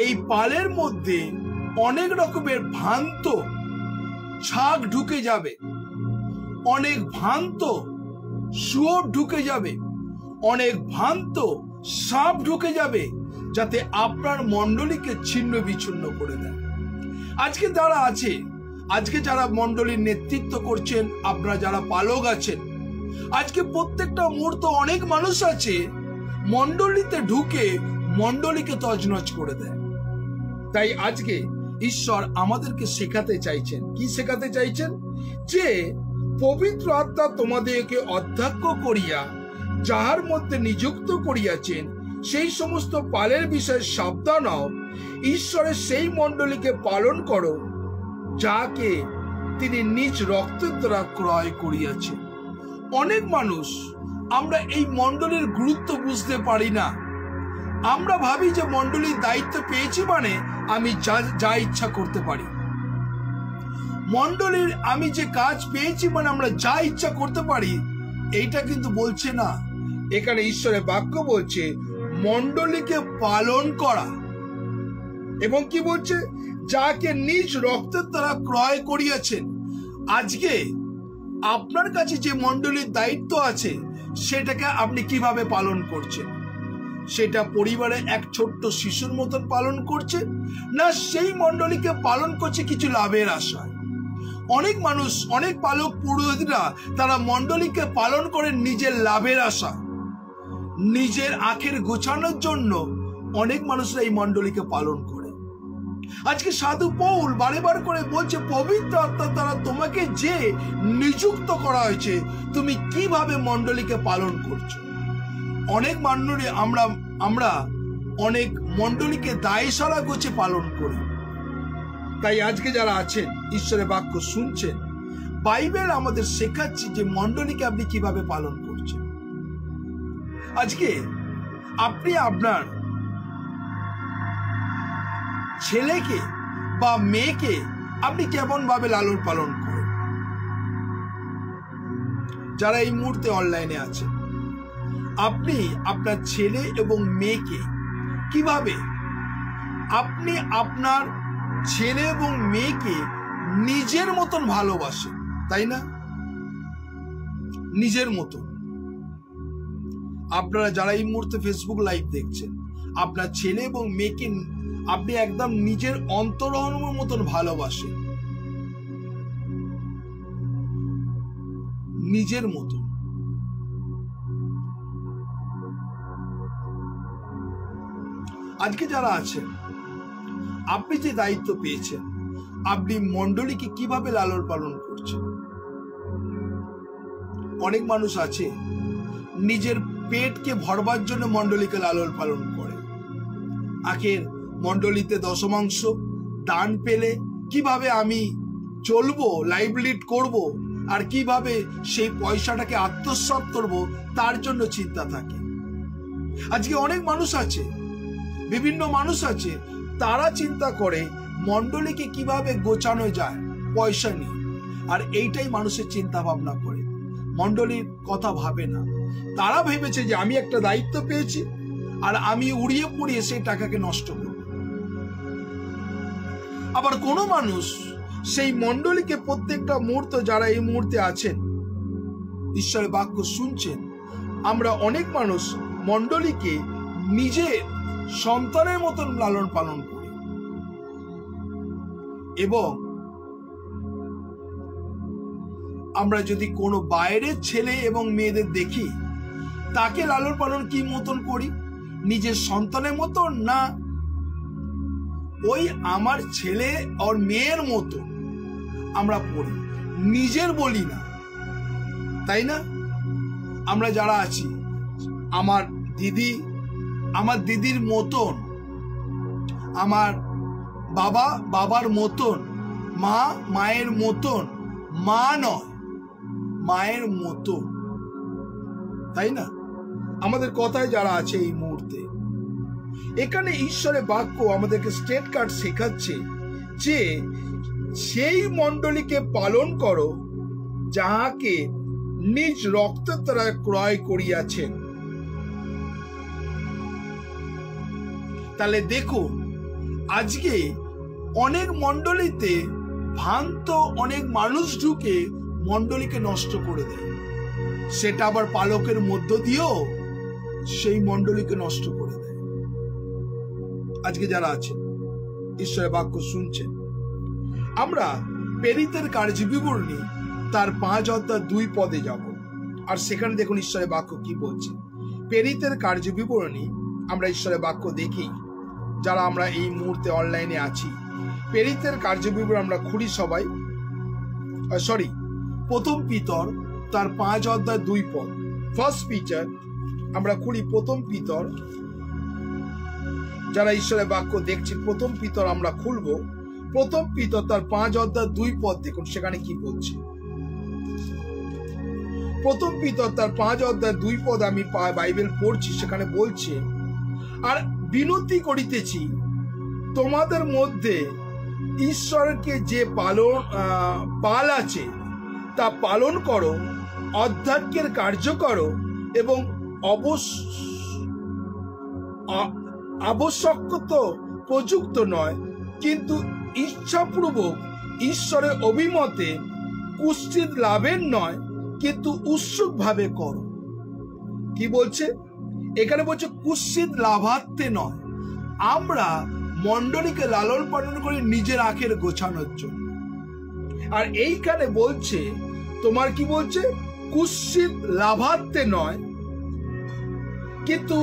এই পালের মধ্যে অনেক রকমের ভ্রান্ত ছাগ ঢুকে যাবে, অনেক ভ্রান্ত শুয়োর ঢুকে যাবে, অনেক ভ্রান্ত সাপ ঢুকে যাবে, যাতে আপনার মণ্ডলীকে ছিন্ন বিচ্ছিন্ন করে দেয়। আজকে যারা আছে, আজকে যারা মণ্ডলীর নেতৃত্ব করছেন, আপনারা যারা পালক আছেন, আজকে প্রত্যেকটা মুহূর্ত অনেক মানুষ আছে মণ্ডলীতে ঢুকে মণ্ডলীকে তছনছ করে দেয়। তাই আজকে ঈশ্বর আমাদেরকে শেখাতে চাইছেন। কি শেখাতে চাইছেন? যে পবিত্র আত্মা তোমাদেরকে অধ্যক্ষ করিয়া যাহার মধ্যে নিযুক্ত করিয়াছেন সেই সমস্ত পালের বিষয়ে সাবধান হও, ঈশ্বরের সেই মণ্ডলীকে পালন করো যাকে তিনি নিজ রক্তের দ্বারা ক্রয় করিয়াছেন। অনেক মানুষ আমরা এই মণ্ডলীর গুরুত্ব বুঝতে পারি না। আমরা ভাবি যে মণ্ডলীর দায়িত্ব পেয়েছি মানে আমি যা ইচ্ছা করতে পারি, মণ্ডলীর আমি যে কাজ পেয়েছি মানে আমরা যা ইচ্ছা করতে পারি। এইটা কিন্তু বলছে না। এখানে ঈশ্বরের বাক্য বলছে মণ্ডলীকে পালন করা, এবং কি বলছে? যাকে নিজ রক্তের দ্বারা ক্রয় করিয়াছেন। আজকে আপনার কাছে যে মণ্ডলীর দায়িত্ব আছে সেটাকে আপনি কিভাবে পালন করছেন? সেটা পরিবারে এক ছোট্ট শিশুর মতন পালন করছে, না সেই মণ্ডলীকে পালন করছে কিছু লাভের আশায়? অনেক মানুষ, অনেক পালক পুরোহিতরা তারা মণ্ডলীকে পালন করে নিজের লাভের আশা, নিজের আখের গোছানোর জন্য অনেক মানুষরা এই মণ্ডলীকে পালন করে। আজকে সাধু পৌল বারে বার করে বলছে পবিত্র আত্মার দ্বারা তোমাকে যে নিযুক্ত করা হয়েছে তুমি কিভাবে মণ্ডলীকে পালন করছো। অনেক মণ্ডলী আমরা অনেক মণ্ডলীকে দায়সারা গোছে পালন করি। তাই আজকে যারা আছেন ঈশ্বরের বাক্য শুনছেন, বাইবেল আমাদের শেখাচ্ছে যে মণ্ডলীকে আপনি কিভাবে পালন করছেন। আজকে আপনি আপনার ছেলেকে বা মেয়েকে আপনি কেমন ভাবে লালন পালন করেন? যারা এই মুহূর্তে অনলাইনে আছে, আপনি আপনার ছেলে এবং মেয়েকে কিভাবে, আপনি আপনার ছেলে এবং মেয়েকে নিজের মতন ভালোবাসেন, তাই না? নিজের মতন। আপনারা যারা এই মুহূর্তে ফেসবুক লাইভ দেখছেন, আপনার ছেলে এবং মেয়েকে আপনি একদম নিজের অন্তরঙ্গের মতন ভালোবাসেন, নিজের মতন। আজকে যারা আছেন, আপনি যে দায়িত্ব পেয়েছেন, আপনি মণ্ডলীকে কিভাবে লালন পালন করছেন? অনেক মানুষ আছে নিজের পেটকে ভরবার জন্য মণ্ডলীকে লালন পালন করে। আখের মণ্ডলীতে দশমাংশ দান পেলে কিভাবে আমি চলবো, লাইভ লিড করব, আর কিভাবে সেই পয়সাটাকে আত্মসাৎ করব তার জন্য চিন্তা থাকে। আজকে অনেক মানুষ আছে, বিভিন্ন মানুষ আছে, তারা চিন্তা করে মণ্ডলীকে কিভাবে গোছানো যায় পয়সা নিয়ে, আর এইটাই মানুষের চিন্তা ভাবনা করে, মণ্ডলীর কথা ভাবে না। তারা ভেবেছে যে আমি একটা দায়িত্ব পেয়েছি আর আমি উড়িয়ে পুড়িয়ে সেই টাকাকে নষ্ট করব। আবার কোনো মানুষ সেই মণ্ডলীকে প্রত্যেকটা মুহূর্ত, যারা এই মুহূর্তে আছেন ঈশ্বরের বাক্য শুনছেন, আমরা অনেক মানুষ মণ্ডলীকে নিজের সন্তানের মতন লালন পালন করি, এবং আমরা যদি কোনো বাইরের ছেলে এবং মেয়েদের দেখি, তাকে লালন পালন কি মতন করি? নিজের সন্তানের মতন, না ওই আমার ছেলে আর মেয়ের মতো আমরা পড়ি, নিজের বলি না, তাই না? আমরা যারা আছি, আমার দিদি আমার দিদির মতন, আমার বাবা বাবার মতন, মা মায়ের মতন, মা নয় মায়ের মতন, তাই না? আমাদের কথায় যারা আছে এই মুহূর্তে, এখানে ঈশ্বরের বাক্য আমাদেরকে স্ট্রেট কাট শেখাচ্ছে যে সেই মণ্ডলীকে পালন করো যাহাকে নিজ রক্তের দ্বারা ক্রয় করিয়াছেন। তাহলে দেখো, আজকে অনেক মণ্ডলীতে ভ্রান্ত অনেক মানুষ ঢুকে মণ্ডলীকে নষ্ট করে দেয়, সেটা আবার পালকের মধ্য দিয়েও সেই মণ্ডলীকে নষ্ট করে দেয়। আজকে যারা আছেন ঈশ্বরের বাক্য শুনছেন, আমরা প্রেরিতের কার্য বিবরণী তার 5:2 যাব, আর সেখানে দেখুন ঈশ্বরের বাক্য কি বলছে। প্রেরিতের কার্য বিবরণী আমরা ঈশ্বরের বাক্য দেখি, যারা আমরা এই মুহূর্তে অনলাইনে আছি। প্রেরিতের কার্য বিবরণ আমরা খুঁড়ি সবাই, প্রথম পিতর তার 5:2। ফার্স্ট পিটার আমরা খুঁড়ি, প্রথম পিতর। যারা ঈশ্বরের বাক্য দেখছেন, প্রথম পিতর আমরা খুলবো। প্রথম পিতর তার 5:2 দেখুন সেখানে কি বলছে। প্রথম পিতর তার 5:2 আমি বাইবেল পড়ছি, সেখানে বলছে, আর বিনতি করিতেছি তোমাদের মধ্যে ঈশ্বরকে যে পাল আছে তা পালন করো, অধ্যক্ষের কার্য করো এবং আবশ্যকত প্রযুক্ত নয়, কিন্তু ইচ্ছাপূর্বক ঈশ্বরের অভিমতে কুৎসিত লাভের নয়, কিন্তু উৎসুক ভাবে করো। কি বলছে এখানে? বলছে কুৎসিত লাভার্থে নয়। আমরা মণ্ডলীকে লালন পালন করি নিজের আখের গোছানোর জন্য, আর এইখানে বলছে তোমার কি বলছে? কুৎসিত লাভার্থে নয়, কিন্তু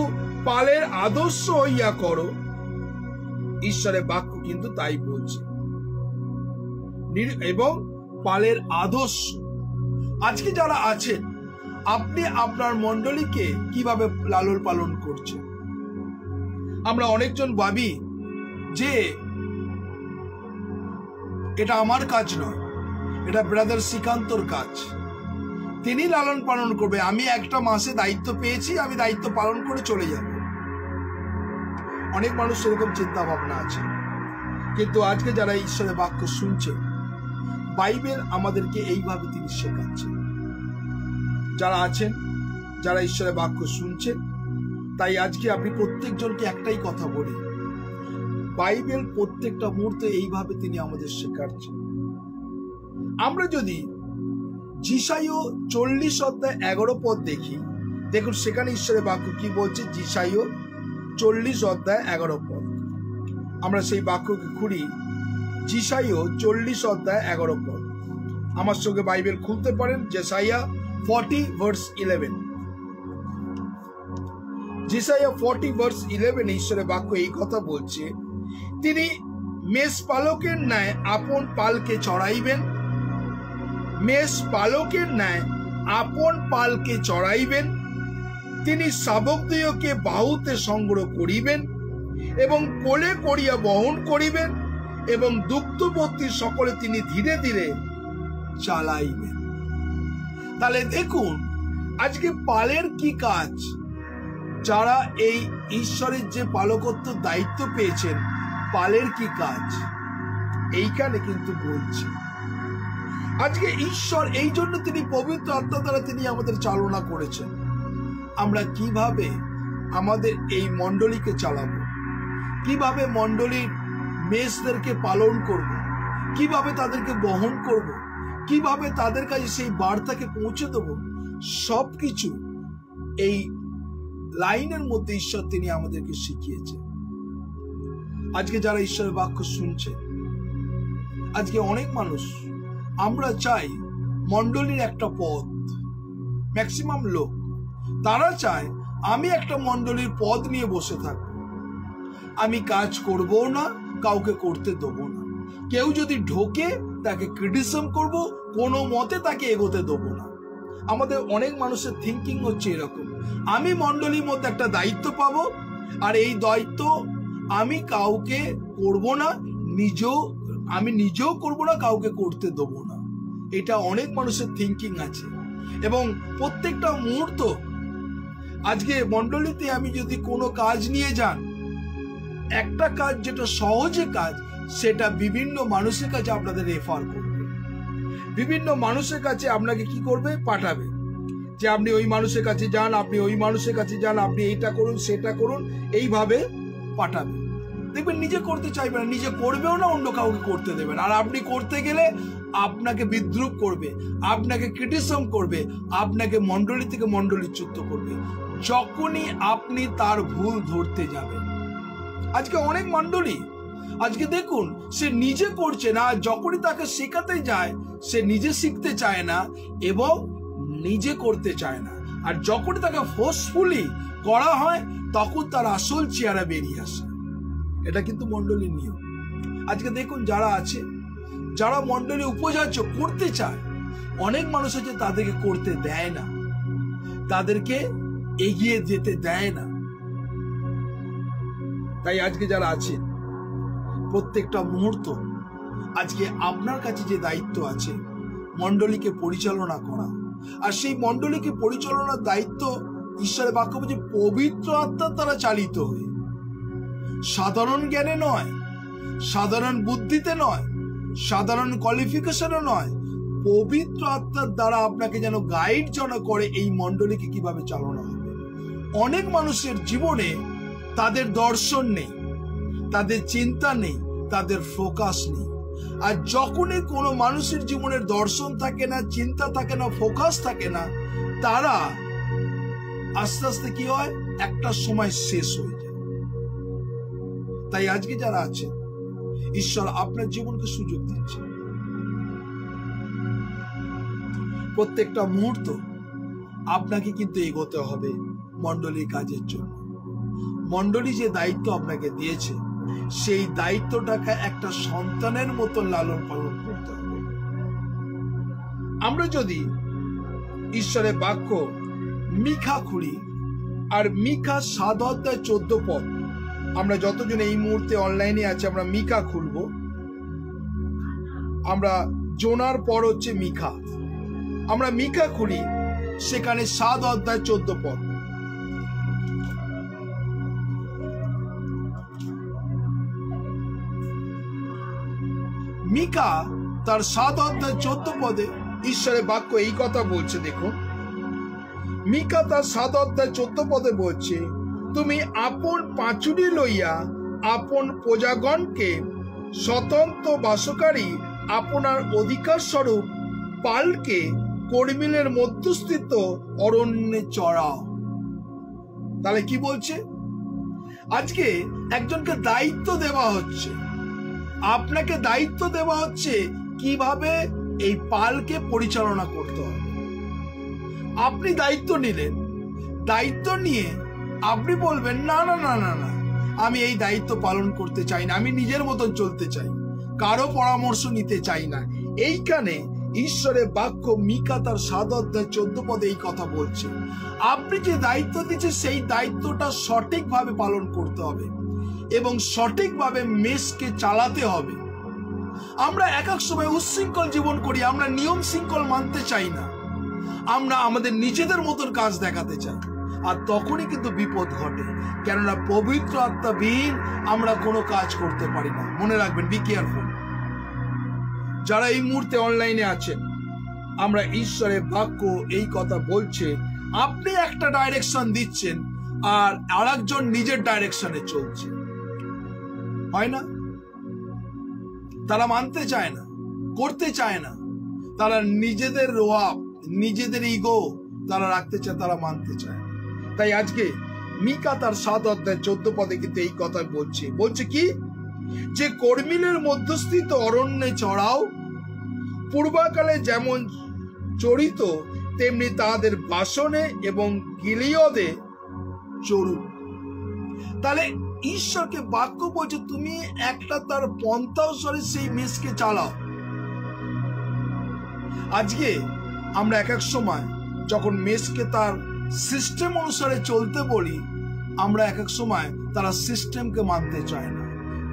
পালের আদর্শ হইয়া করো। ঈশ্বরের বাক্য কিন্তু তাই বলছে, এবং পালের আদর্শ। আজকে যারা আছেন, আপনি আপনার মণ্ডলীকে কিভাবে লালন পালন করছেন? আমরা অনেকজন ভাবি যে এটা আমার কাজ নয়, এটা ব্রাদার শ্রীকান্তর কাজ, তিনি লালন পালন করবে, আমি একটা মাসে দায়িত্ব পেয়েছি, আমি দায়িত্ব পালন করে চলে যাব। অনেক মানুষ এরকম চিন্তা ভাবনা আছে, কিন্তু আজকে যারা ঈশ্বরের বাক্য শুনছে, বাইবেল আমাদেরকে এইভাবে তিনি শেখাচ্ছেন। যারা আছেন, যারা ঈশ্বরের বাক্য শুনছেন, তাই আজকে আপনি প্রত্যেকজনকে একটাই কথা বলি, বাইবেল প্রত্যেকটা মুহূর্তে এইভাবে তিনি আমাদের শেখাচ্ছেন। আমরা যদি যিশাইয় 40:11 দেখি, দেখুন সেখানে ঈশ্বরের বাক্য কি বলছে। যিশাইয় 40:11 আমরা সেই বাক্যকে খুঁড়ি। যিশাইয় 40:11 আমার সঙ্গে বাইবেল খুলতে পারেন। যেসাইয়া 40:11, যেসাইয়া 40:11 ঈশ্বরের বাক্য এই কথা বলছে, তিনি মেষ পালকের ন্যায় আপন পালকে চড়াইবেন, মেষ পালকের ন্যায় আপন পালকে চড়াইবেন, তিনি শাবকদিগকে বাহুতে সংগ্রহ করিবেন এবং কোলে করিয়া বহন করিবেন, এবং দুগ্ধবর্তী সকলে তিনি ধীরে ধীরে চালাইবেন। তাহলে দেখুন আজকে পালের কি কাজ, যারা এই ঈশ্বরের যে পালকত্ব দায়িত্ব পেয়েছেন, পালের কি কাজ এইখানে কিন্তু বলছে। আজকে ঈশ্বর এই জন্য তিনি পবিত্র আত্মা দ্বারা তিনি আমাদের চালনা করেছেন। আমরা কিভাবে আমাদের এই মণ্ডলীকে চালাবো, কিভাবে মণ্ডলীর মেষদেরকে পালন করব, কিভাবে তাদেরকে বহন করব, কিভাবে তাদের কাছে সেই বার্তাকে পৌঁছে দেব, সবকিছু এই লাইনের মধ্যে ঈশ্বর তিনি আমাদেরকে শিখিয়েছেন। আজকে যারা ঈশ্বরের বাক্য শুনছে, আজকে অনেক মানুষ আমরা চাই মণ্ডলীর একটা পদ, ম্যাক্সিমাম লোক তারা চায় আমি একটা মণ্ডলীর পদ নিয়ে বসে থাকবো, আমি কাজ করব না, কাউকে করতে দেবো না, কেউ যদি ঢোকে তাকে ক্রিটিসিজম করব, কোনো মতে তাকে এগোতে দেবো না। আমাদের অনেক মানুষের থিঙ্কিং হচ্ছে এরকম, আমি মণ্ডলীর মধ্যে একটা দায়িত্ব পাবো, আর এই দায়িত্ব আমি কাউকে করব না, আমি নিজেও করব না, কাউকে করতে দেবো না। এটা অনেক মানুষের থিঙ্কিং আছে। এবং প্রত্যেকটা মুহূর্ত আজকে মণ্ডলীতে আমি যদি কোনো কাজ নিয়ে যান, একটা কাজ যেটা সহজে কাজ, সেটা বিভিন্ন মানুষের কাছে আপনাদের রেফার করবে, বিভিন্ন মানুষের কাছে আপনাকে কি করবে, পাঠাবে, যে আপনি ওই মানুষের কাছে যান, আপনি ওই মানুষের কাছে যান, আপনি এইটা করুন সেটা করুন, এইভাবে পাঠাবে। দেখবেন নিজে করতে চাইবে না, নিজে করবেও না, অন্য কাউকে করতে দেবেন। আর আপনি করতে গেলে আপনাকে বিদ্রুপ করবে, আপনাকে ক্রিটিসিজম করবে, আপনাকে মণ্ডলী থেকে মণ্ডলীচ্যুত করবে যখনই আপনি তার ভুল ধরতে যাবেন। আজকে অনেক মণ্ডলী, আজকে দেখুন সে নিজে করছে না, যখনই তাকে শেখাতে যায় সে নিজে শিখতে চায় না এবং নিজে করতে চায় না, আর যখনই তাকে ফোর্সফুলি করা হয় তখন তার আসল চেহারা বেরিয়ে আসে। এটা কিন্তু মণ্ডলীর নিয়ম। আজকে দেখুন যারা আছে, যারা মণ্ডলী উপজাচ্য করতে চায়, অনেক মানুষ আছে তাদেরকে করতে দেয় না, তাদেরকে এগিয়ে যেতে দেয় না। তাই আজকে যারা আছেন, প্রত্যেকটা মুহূর্ত আজকে আপনার কাছে যে দায়িত্ব আছে মণ্ডলীকে পরিচালনা করা, আর সেই মণ্ডলীকে পরিচালনার দায়িত্ব ঈশ্বরের বাক্য বলছে পবিত্র আত্মার দ্বারা চালিত হয়ে, সাধারণ জ্ঞানে নয়, সাধারণ বুদ্ধিতে নয়, সাধারণ কোয়ালিফিকেশনও নয়, পবিত্র আত্মার দ্বারা আপনাকে যেন গাইড যেন করে এই মণ্ডলীকে কিভাবে চালানো হবে। অনেক মানুষের জীবনে তাদের দর্শন নেই, তাদের চিন্তা নেই, তাদের ফোকাস নেই। আর যখনই কোনো মানুষের জীবনের দর্শন থাকে না, চিন্তা থাকে না, ফোকাস থাকে না, তারা আস্তে আস্তে কি হয়, একটা সময় শেষ হয়ে যায়। তাই আজকে যারা আছে, ঈশ্বর আপনার জীবনকে সুযোগ দিচ্ছে। প্রত্যেকটা মুহূর্ত আপনাকে কিন্তু এগোতে হবে মণ্ডলীর কাজের জন্য। মণ্ডলী যে দায়িত্ব আপনাকে দিয়েছে সেই দায়িত্বটাকে একটা সন্তানের মতো লালন পালন করতে হবে। আমরা যদি ঈশ্বরের বাক্য মিখা খুলি, আর মিখা 7:14 আমরা যতজন এই মুহূর্তে অনলাইনে আছে আমরা মিখা খুলবো। আমরা জোনার পর হচ্ছে মিখা, আমরা মিখা খুলি, সেখানে 7:14 মিকা তার 7:14 ঈশ্বরের বাক্য এই কথা বলছে। দেখুন মিকা তার 7:14 বলছে, তুমি আপন পাঁচুরি লইয়া আপন প্রজাগণকে স্বতন্ত্র বাসকারী আপনার অধিকার স্বরূপ পালকে কর্মিলের মধ্যস্থিত অরণ্যে চড়াও। তাহলে কি বলছে, আজকে একজনকে দায়িত্ব দেওয়া হচ্ছে, আপনাকে দায়িত্ব দেওয়া হচ্ছে কিভাবে এই পালকে পরিচালনা করতে হবে। আপনি দায়িত্ব নিলেন, দায়িত্ব নিয়ে আপনি বলবেন না না না না না আমি এই দায়িত্ব পালন করতে চাই না, আমি নিজের মতন চলতে চাই, কারো পরামর্শ নিতে চাই না। এইখানে ঈশ্বরের বাক্য মিকা তার 7:14 এই কথা বলছে। আপনি যে দায়িত্ব দিচ্ছেন সেই দায়িত্বটা সঠিকভাবে পালন করতে হবে এবং সঠিকভাবে মেষকে চালাতে হবে। আমরা এক এক সময় উচ্ছৃঙ্খল জীবন করি, আমরা নিয়ম শৃঙ্খল মানতে চাই না, আমরা আমাদের নিজেদের মতন কাজ দেখাতে চাই, আর তখনই কিন্তু বিপদ ঘটে। কেননা পবিত্র আত্মাবিহীন আমরা কোনো কাজ করতে পারি না। মনে রাখবেন, বি কেয়ারফুল। যারা এই মুহূর্তে অনলাইনে আছেন, আমরা ঈশ্বরের বাক্য এই কথা বলছে, আপনি একটা ডাইরেকশন দিচ্ছেন আর আরেকজন নিজের ডাইরেকশনে চলছে, হয় না? তারা মানতে চায় না, করতে চায় না, তারা নিজেদের রোয়াব, নিজেদের ইগো তারা রাখতে চায়, তারা মানতে চায় না। তাই আজকে মিকা তার 7:14 কিন্তু এই কথা বলছে। বলছে কি, যে কর্মিলের মধ্যস্থিত অরণ্যে চড়াও, পূর্বকালে যেমন চরিত তেমনি তাদের বাসনে এবং গিলিয়দে চড়ুক। তাহলে ঈশ্বরকে বাক্য বলছে তুমি একটা তার পন্থা অনুসারে সেই মেষকে চালাও। আজকে আমরা এক এক সময় যখন মেষকে তার সিস্টেম অনুসারে চলতে বলি, আমরা এক এক সময় তারা সিস্টেমকে মানতে চায় না,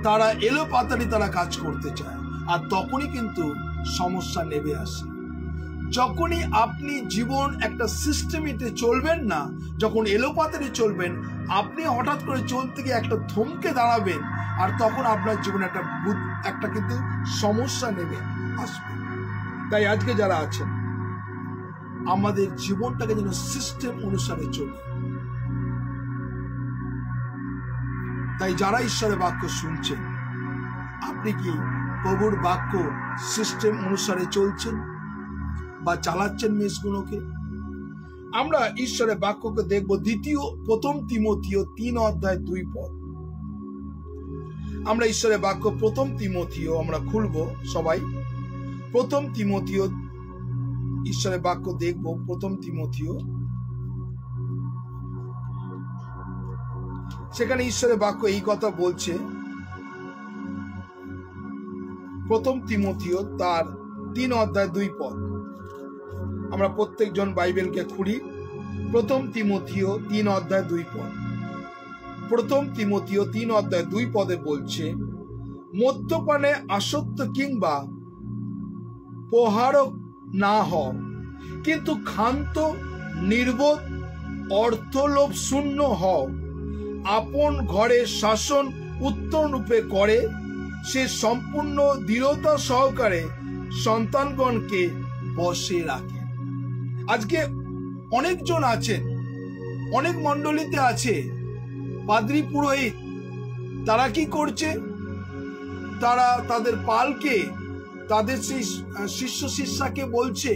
তারা এলোপাতাড়ি তারা কাজ করতে চায়, আর তখনই কিন্তু সমস্যা নেমে আসে। যখনই আপনি জীবন একটা সিস্টেমেতে চলবেন না, যখন এলোপাতাড়ি চলবেন, আপনি হঠাৎ করে চলতে গিয়ে একটা থমকে দাঁড়াবেন, আর তখন আপনার জীবনে একটা কিন্তু সমস্যা নেমে আসবে। তাই আজকে যারা আছেন, আমাদের জীবনটাকে যেন সিস্টেম অনুসারে চলে। তাই যারা ঈশ্বরের বাক্য শুনছেন, আপনি কি প্রভুর বাক্য সিস্টেম অনুসারে চলছেন বা চালাচ্ছেন মেষগুলোকে? আমরা ঈশ্বরের বাক্যকে দেখব প্রথম তিমথিও 3:2। আমরা ঈশ্বরের বাক্য প্রথম তিমথিও আমরা খুলব সবাই। প্রথম তিমথিও ঈশ্বরের বাক্য দেখব। প্রথম তিমথিও, সেখানে ঈশ্বরের বাক্য এই কথা বলছে। প্রথম তিমথিও তার 3:2। আমরা প্রত্যেকজন বাইবেলকে খুলি। প্রথম তিমথিও 3:2। প্রথম তিমথিও 3:2 বলছে, মদ্যপানে আসক্ত কিংবা প্রহারক না হও, কিন্তু ক্ষান্ত, নির্বোধ, অর্থলোভ শূন্য হও। আপন ঘরে শাসন উত্তম রূপে করে, সে সম্পূর্ণ দৃঢ়তা সহকারে সন্তানগণকে বশে রাখে। আজকে অনেকজন আছেন, অনেক মণ্ডলীতে আছে পাদ্রী পুরোহিত, তারা কি করছে? তারা তাদের পালকে, তাদের সেই শিষ্য শিষ্যাকে বলছে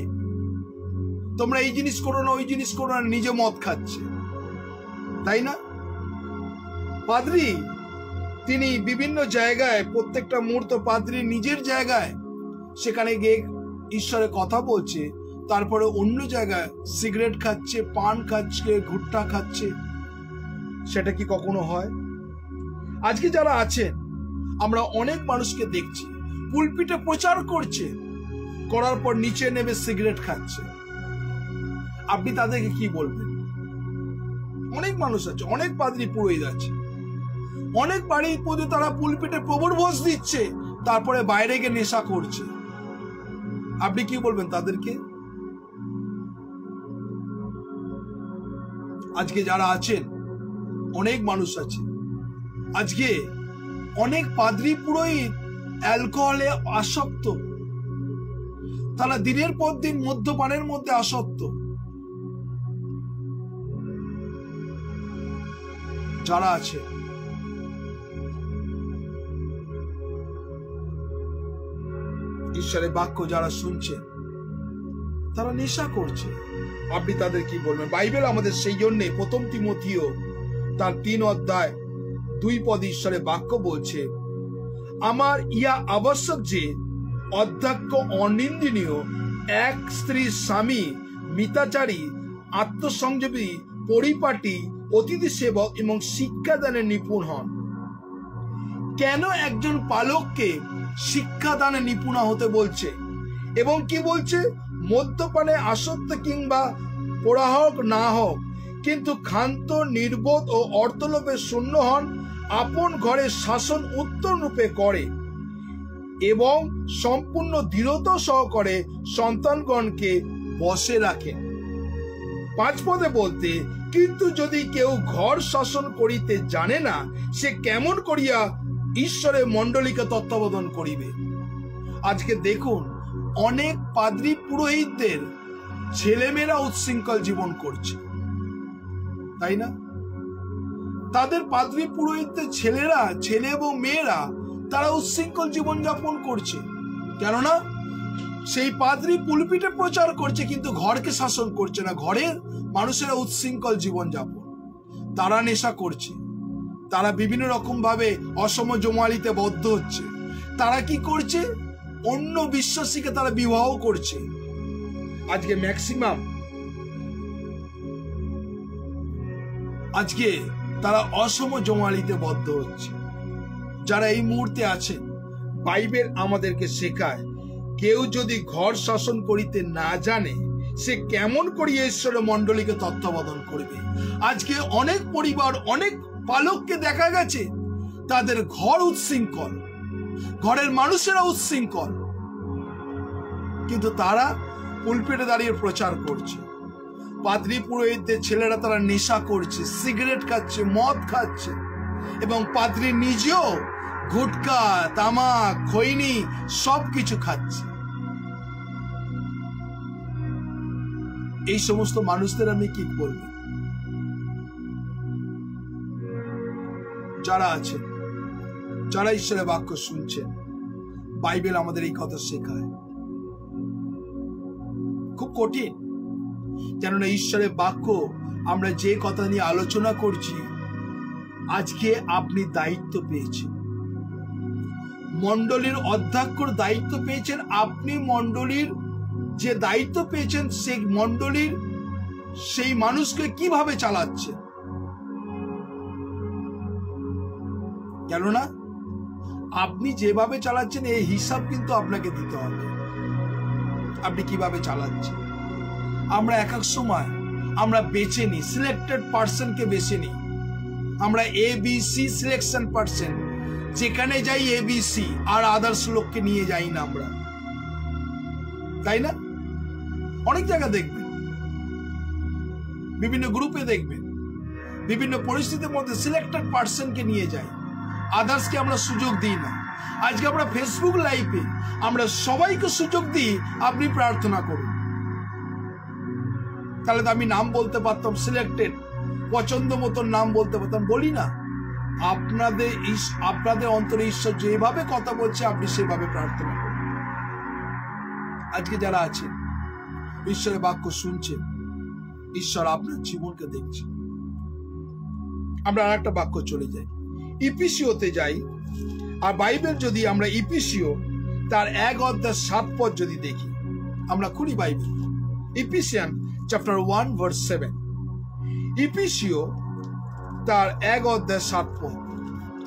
তোমরা এই জিনিস করো না, ওই জিনিস করো না, নিজে মদ খাচ্ছে, তাই না? পাদ্রী তিনি বিভিন্ন জায়গায়, প্রত্যেকটা মুহূর্ত পাদ্রী নিজের জায়গায় সেখানে গিয়ে ঈশ্বরের কথা বলছে, তারপরে অন্য জায়গায় সিগারেট খাচ্ছে, পান খাচ্ছে, গুটখা খাচ্ছে। সেটা কি কখনো হয়? আজকে যারা আছেন, আমরা অনেক মানুষকে দেখছি পুলপিটে প্রচার করছে, করার পর নিচে নেমে সিগারেট খাচ্ছে। আপনি তাদেরকে কি বলবেন? অনেক মানুষ আছে, অনেক পাদ্রী পুরোহিত আছে, অনেক বাড়ি পর্যন্ত তারা পুলপিটে প্রভুর ভোজ দিচ্ছে, তারপরে বাইরে গিয়ে নেশা করছে। আপনি কি বলবেন তাদেরকে? আজকে যারা আছেন, অনেক মানুষ আছে, আজকে অনেক পাদ্রী পুরোহিত অ্যালকোহলে আসক্ত, তারা দিনের পর দিন মদ্যপানের মধ্যে আসক্ত। যারা আছে, ঈশ্বরের বাক্য যারা শুনছে, তারা নেশা করছে। আপনি তাদের কি বলবেন? বাইবেল আমাদের সেই জন্যে প্রথম তিমথিও তার 3:2 ঈশ্বরের বাক্য বলছে, আমার ইয়া আবশ্যক যে অধ্যক্ষ অনিন্দনীয়, এক স্ত্রীর স্বামী, মিতাচারী, আত্মসংযমী, পরিপাটি, অতিথি সেবক এবং শিক্ষাদানে নিপুণ হন। কেন একজন পালককে শিক্ষাদানে নিপুণ হতে বলছে? এবং কি বলছে? মদ্যপানে আসক্ত কিংবা প্রহারক না হোক, কিন্তু ক্ষান্ত, নির্বোধ ও অর্থলোভে শূন্য হন। আপন ঘরে শাসন উত্তম রূপে করে এবং সম্পূর্ণ দৃঢ়তা সহকারে সন্তানগণকে বশে রাখেন। 5 বলতে, কিন্তু যদি কেউ ঘর শাসন করিতে জানে না, সে কেমন করিয়া ঈশ্বরের মণ্ডলীকে তত্ত্বাবধান করিবে? আজকে দেখুন, অনেক পাদ্রী পুরোহিতদের ছেলেমেয়েরা উচ্ছৃঙ্খল জীবন করছে, তাই না? তাদের পাদ্রী পুরোহিতদের ছেলেরা, ছেলে এবং মেয়েরা, তারা উচ্ছৃঙ্খল জীবন যাপন করছে। কেননা সেই পাদ্রী পুলপিটে প্রচার করছে, কিন্তু ঘরকে শাসন করছে না। ঘরের মানুষেরা উচ্ছৃঙ্খল জীবন যাপন, তারা নেশা করছে, তারা বিভিন্ন রকম ভাবে অসম জমালিতে বদ্ধ হচ্ছে। তারা কি করছে? অন্য বিশ্বাসীকে তারা বিবাহ করছে। আজকে ম্যাক্সিমাম, আজকে তারা অসম জমালিতে বদ্ধ হচ্ছে। যারা এই মুহূর্তে আছেন, বাইবেল আমাদেরকে শেখায়, কেউ যদি ঘর শাসন করিতে না জানে, সে কেমন করিয়া ঈশ্বরের মণ্ডলীকে তত্ত্বাবধান করবে? আজকে অনেক পরিবার, অনেক পালককে দেখা গেছে তাদের ঘর উচ্ছৃঙ্খল, ঘরের মানুষেরা উচ্ছৃঙ্খল, কিন্তু তারা পুলপিটে দাঁড়িয়ে প্রচার করছে, পাদ্রী পুরোহিতদের ছেলেরা তারা নেশা করছে, সিগারেট খাচ্ছে, মদ খাচ্ছে, এবং পাদ্রী নিজেও গুটকা, তামাক, খৈনি সবকিছু খাচ্ছে। এই সমস্ত মানুষদের আমি কি বলবো? যারা আছেন, যারা ঈশ্বরের বাক্য শুনছেন, বাইবেল আমাদের এই কথা শেখায়। খুব কঠিন, কেননা ঈশ্বরের বাক্য আমরা যে কথা নিয়ে আলোচনা করছি, আজকে আপনি দায়িত্ব পেয়েছেন, মণ্ডলীর অধ্যক্ষর দায়িত্ব পেয়েছেন। আপনি মণ্ডলীর যে দায়িত্ব পেয়েছেন, সেই মণ্ডলীর সেই মানুষকে কিভাবে চালাচ্ছেন, কেননা আপনি যেভাবে চালাচ্ছেন এই হিসাব কিন্তু আপনাকে দিতে হবে, আপনি কিভাবে চালাচ্ছেন। আমরা এক এক সময় আমরা বেছে নিই, সিলেক্টেড পার্সনকে বেছে নিই, আমরা ABC সিলেকশন পার্সন, যেখানে যাই ABC, আর আদার্স লোককে নিয়ে যাই না আমরা, তাই না? অনেক জায়গা দেখবেন, বিভিন্ন গ্রুপে দেখবেন, বিভিন্ন পরিস্থিতির মধ্যে সিলেক্টেড পার্সনকে নিয়ে যাই, আদার্সকে আমরা সুযোগ দিই না। আজকে আমরা ফেসবুক লাইভে আমরা সবাইকে সুযোগ দিই, আপনি প্রার্থনা করুন। তাহলে তো আমি নাম বলতে পারতাম, সিলেক্টেড পছন্দ মতন নাম বলতে পারতাম, বলি না। আপনাদের অন্তরে ঈশ্বর যেভাবে কথা বলছে আপনি সেভাবে প্রার্থনা করুন। আজকে যারা আছেন, ঈশ্বরের বাক্য শুনছেন, ঈশ্বর আপনার জীবনকে দেখছেন। আমরা আর একটা বাক্য চলে যাই, ইফিসীয়তে যাই। আর বাইবেল যদি আমরা ইফিসীয় তার 1:7 যদি দেখি, আমরা খুলি বাইবেল, ইফিসিয়ান চ্যাপ্টার 1:7, ইফিসীয় তার 1:7।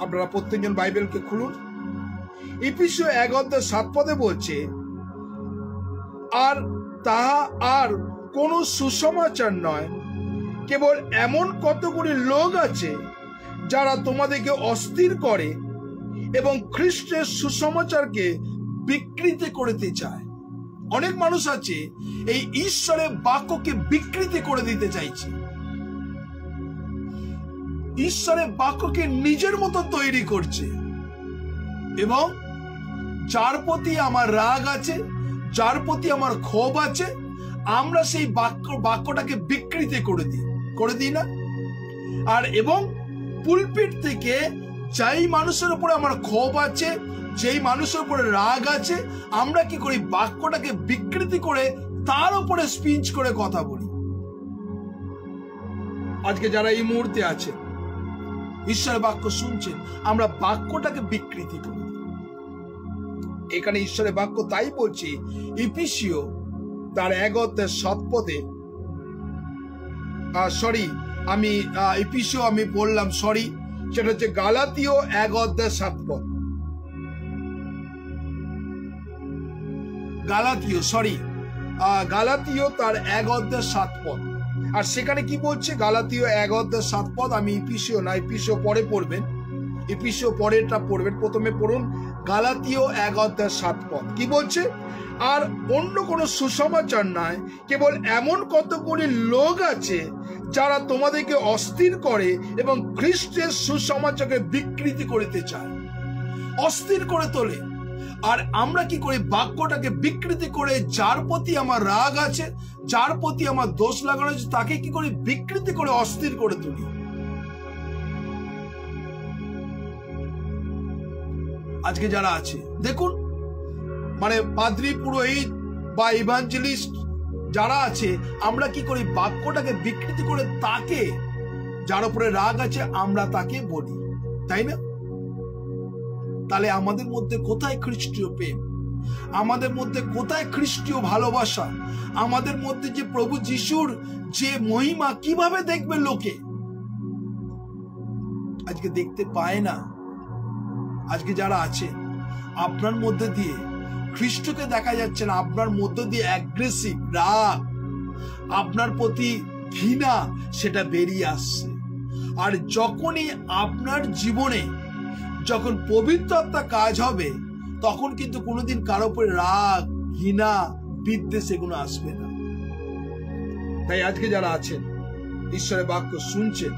আপনারা প্রত্যেকজন বাইবেলকে খুলুন। ইফিসীয় 1:7 বলছে, আর তাহা আর কোন সুসমাচার নয়, কেবল এমন কতগুলি লোক আছে যারা তোমাদেরকে অস্থির করে এবং খ্রিস্টের সুসমাচারকে বিকৃতি করতে চায়। অনেক মানুষ আছে এই ঈশ্বরের বাক্যকে বিকৃতি করে দিতে চাইছে, ঈশ্বরের বাক্যকে নিজের মতো তৈরি করছে, এবং যার প্রতি আমার রাগ আছে, যার প্রতি আমার ক্ষোভ আছে, আমরা সেই বাক্যটাকে বিকৃতি করে দিই না। আর এবং পুলপিট থেকে যেই মানুষের উপরে আমার ক্ষোভ আছে, যেই মানুষের উপরে রাগ আছে, আমরা কি করি? বাক্যটাকে বিকৃতি করে তার উপরে স্পিচ করে কথা বলি। আজকে যারা এই মুহূর্তে আছে, ঈশ্বরের বাক্য শুনছেন, আমরা বাক্যটাকে বিকৃতি করি। এখানে ঈশ্বরের বাক্য তাই বলছি, ইফিসীয় তার 1:7, আমি ইফিসীয় আমি বললাম, সেটা হচ্ছে গালাতীয় 1:7, গালাতীয় তার 1:7। আর সেখানে কি বলছে? গালাতীয় 1:7। আমি ইফিসীয় না, ইফিসীয় পরে পড়বেন, ইফিসীয় পরেরটা পড়বেন, প্রথমে পড়ুন গালাতীয় 1:7। কি বলছে? আর অন্য কোনো সুসমাচার নয়, কেবল এমন কতগুলি লোক আছে যারা তোমাদেরকে অস্থির করে এবং খ্রিস্টের সুসমাচারকে বিকৃতি করতে চায়, অস্থির করে তোলে। আর আমরা কি করি? বাক্যটাকে বিকৃতি করে, যার প্রতি আমার রাগ আছে, যার প্রতি আমার দোষ লাগানো আছে, তাকে কি করি? বিকৃতি করে অস্থির করে তুলি। আজকে যারা আছে দেখুন, মানে পাদ্রী, পুরোহিত বা ইভাঞ্জেলিস্ট যারা আছে, আমরা কি করি? বাক্যটাকে বিকৃতি করে তাকে, যার উপরে রাগ আছে, আমরা তাকে বলি, তাই না? তাহলে আমাদের মধ্যে কোথায় খ্রিস্টীয় প্রেম? আমাদের মধ্যে কোথায় খ্রিস্টীয় ভালোবাসা? আমাদের মধ্যে যে প্রভু যিশুর যে মহিমা কিভাবে দেখবে লোকে? আজকে দেখতে পায় না। আজকে যারা আছে, আপনার মধ্যে দিয়ে খ্রিস্টকে দেখা যাচ্ছে না, আপনার মধ্য দিয়ে অ্যাগ্রেসিভ রাগ, আপনার প্রতি ঘৃণা, সেটা বেরিয়ে আসছে। আর যখনই আপনার জীবনে যখন পবিত্র আত্মা কাজ হবে, তখন কিন্তু কোনোদিন কারো উপরে রাগ, ঘৃণা, বিদ্বেষ এগুলো আসবে না। তাই আজকে যারা আছেন ঈশ্বরের বাক্য শুনছেন,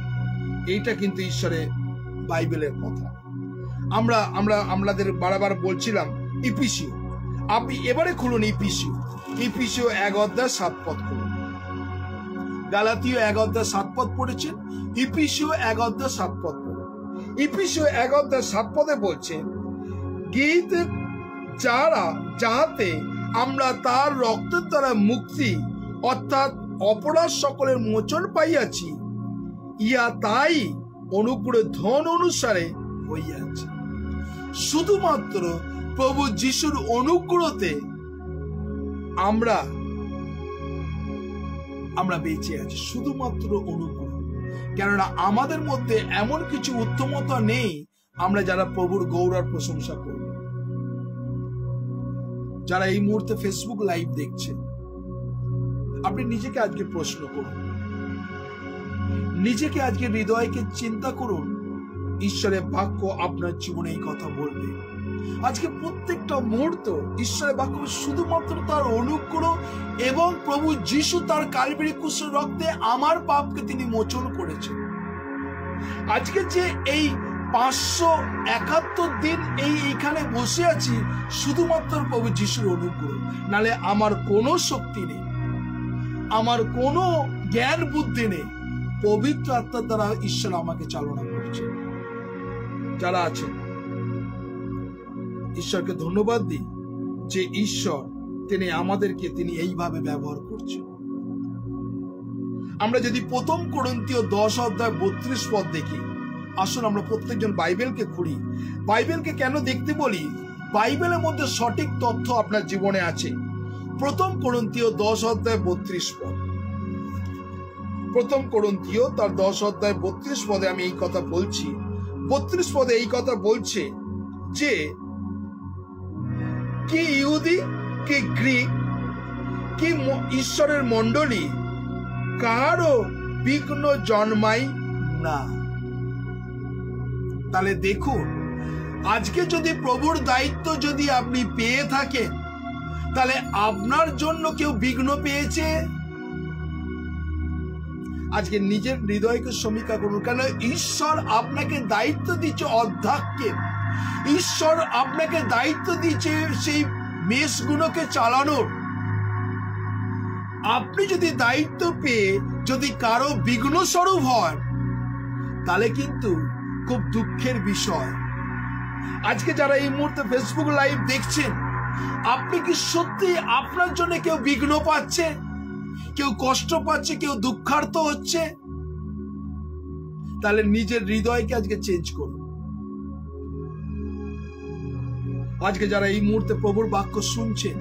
এইটা কিন্তু ঈশ্বরের বাইবেলের কথা। আমাদের বারবার বলছিলাম ইফিসীয়, আপনি এবারে খুলুন ইফিসীয় 1 অধ্যায় 7 পদ খুলুন। গালাতীয় 1 অধ্যায় 7 পদ পড়েছেন, ইফিসীয় 1 অধ্যায় 7 পদ পড়ুন। ইফিসীয় 1 অধ্যায় 7 পদে বলছেন, গীত যাহাতে আমরা তার রক্তের দ্বারা মুক্তি অর্থাৎ অপরাধ সকলের মোচন পাইয়াছি, ইয়া তাই অনুগ্রহ ধন অনুসারে হইয়াছে। শুধুমাত্র প্রভু যিশুর অনুগ্রহতে আমরা বেঁচে আছি, শুধুমাত্র অনুগ্রহ। কেননা আমাদের মধ্যে এমন কিছু উত্তমতা নেই আমরা যারা প্রভুর গৌরব প্রশংসা করব। যারা এই মুহূর্তে ফেসবুক লাইভ দেখছেন, আপনি নিজেকে আজকে প্রশ্ন করুন, নিজেকে আজকে হৃদয়কে চিন্তা করুন। ঈশ্বরের বাক্য আপনার জীবনে এই কথা বলবে। আজকে প্রত্যেকটা মুহূর্ত ঈশ্বরের বাক্য শুধুমাত্র তার অনুগ্রহ এবং প্রভু যিশু তার কালভারি ক্রুশের রক্তে আমার পাপকে তিনি মোচন করেছেন। আজকে যে এই 571 দিন এইখানে বসে আছি, শুধুমাত্র প্রভু যিশুর অনুগ্রহ। নালে আমার কোনো শক্তি নেই, আমার কোনো জ্ঞান বুদ্ধি নেই, পবিত্র আত্মার দ্বারা ঈশ্বর আমাকে চালনা করছে। যারা আছেন ঈশ্বরকে ধন্যবাদ দিই যে ঈশ্বর তিনি আমাদেরকে তিনি এইভাবে ব্যবহার করছেন। আমরা যদি 1 কোরিন্থীয় 10 অধ্যায় 32 পদ দেখি, আসুন আমরা প্রত্যেকজন বাইবেলকে খুলি। বাইবেলকে কেন দেখতে বলি? বাইবেলের মধ্যে সঠিক তথ্য আপনার জীবনে আছে। 1 কোরিন্থীয় 10 অধ্যায় 32 পদ। 1 কোরিন্থীয় তার 10 অধ্যায় 32 পদে আমি এই কথা বলছি। 32 পদে এই কথা বলছে যে কি ইহুদি কি গ্রিক কি ঈশ্বরের মণ্ডলী কারো বিঘ্ন জন্মায় না। তাহলে দেখুন, আজকে যদি প্রভুর দায়িত্ব যদি আপনি পেয়ে থাকেন, তাহলে আপনার জন্য কেউ বিঘ্ন পেয়েছে? আজকে নিজের হৃদয়কে সমীক্ষা করুন। কেন ঈশ্বর আপনাকে দায়িত্ব দিচ্ছে অধ্যক্ষের, ঈশ্বর আপনাকে দায়িত্ব দিচ্ছে সেই মেষগুলোকে চালানোর। আপনি যদি দায়িত্ব পেয়ে যদি কারো বিঘ্ন স্বরূপ হয়, তাহলে কিন্তু খুব দুঃখের বিষয়। আজকে যারা এই মুহূর্তে ফেসবুক লাইভ দেখছেন, আপনি কি সত্যি আপনার জন্য কেউ বিঘ্ন পাচ্ছে, কেউ কষ্ট পাচ্ছে, কেউ দুঃখার্ত হচ্ছে? তাহলে নিজের হৃদয়কে আজকে চেঞ্জ করুন। আজকে যারা এই মুহূর্তে প্রভুর বাক্য শুনছেন,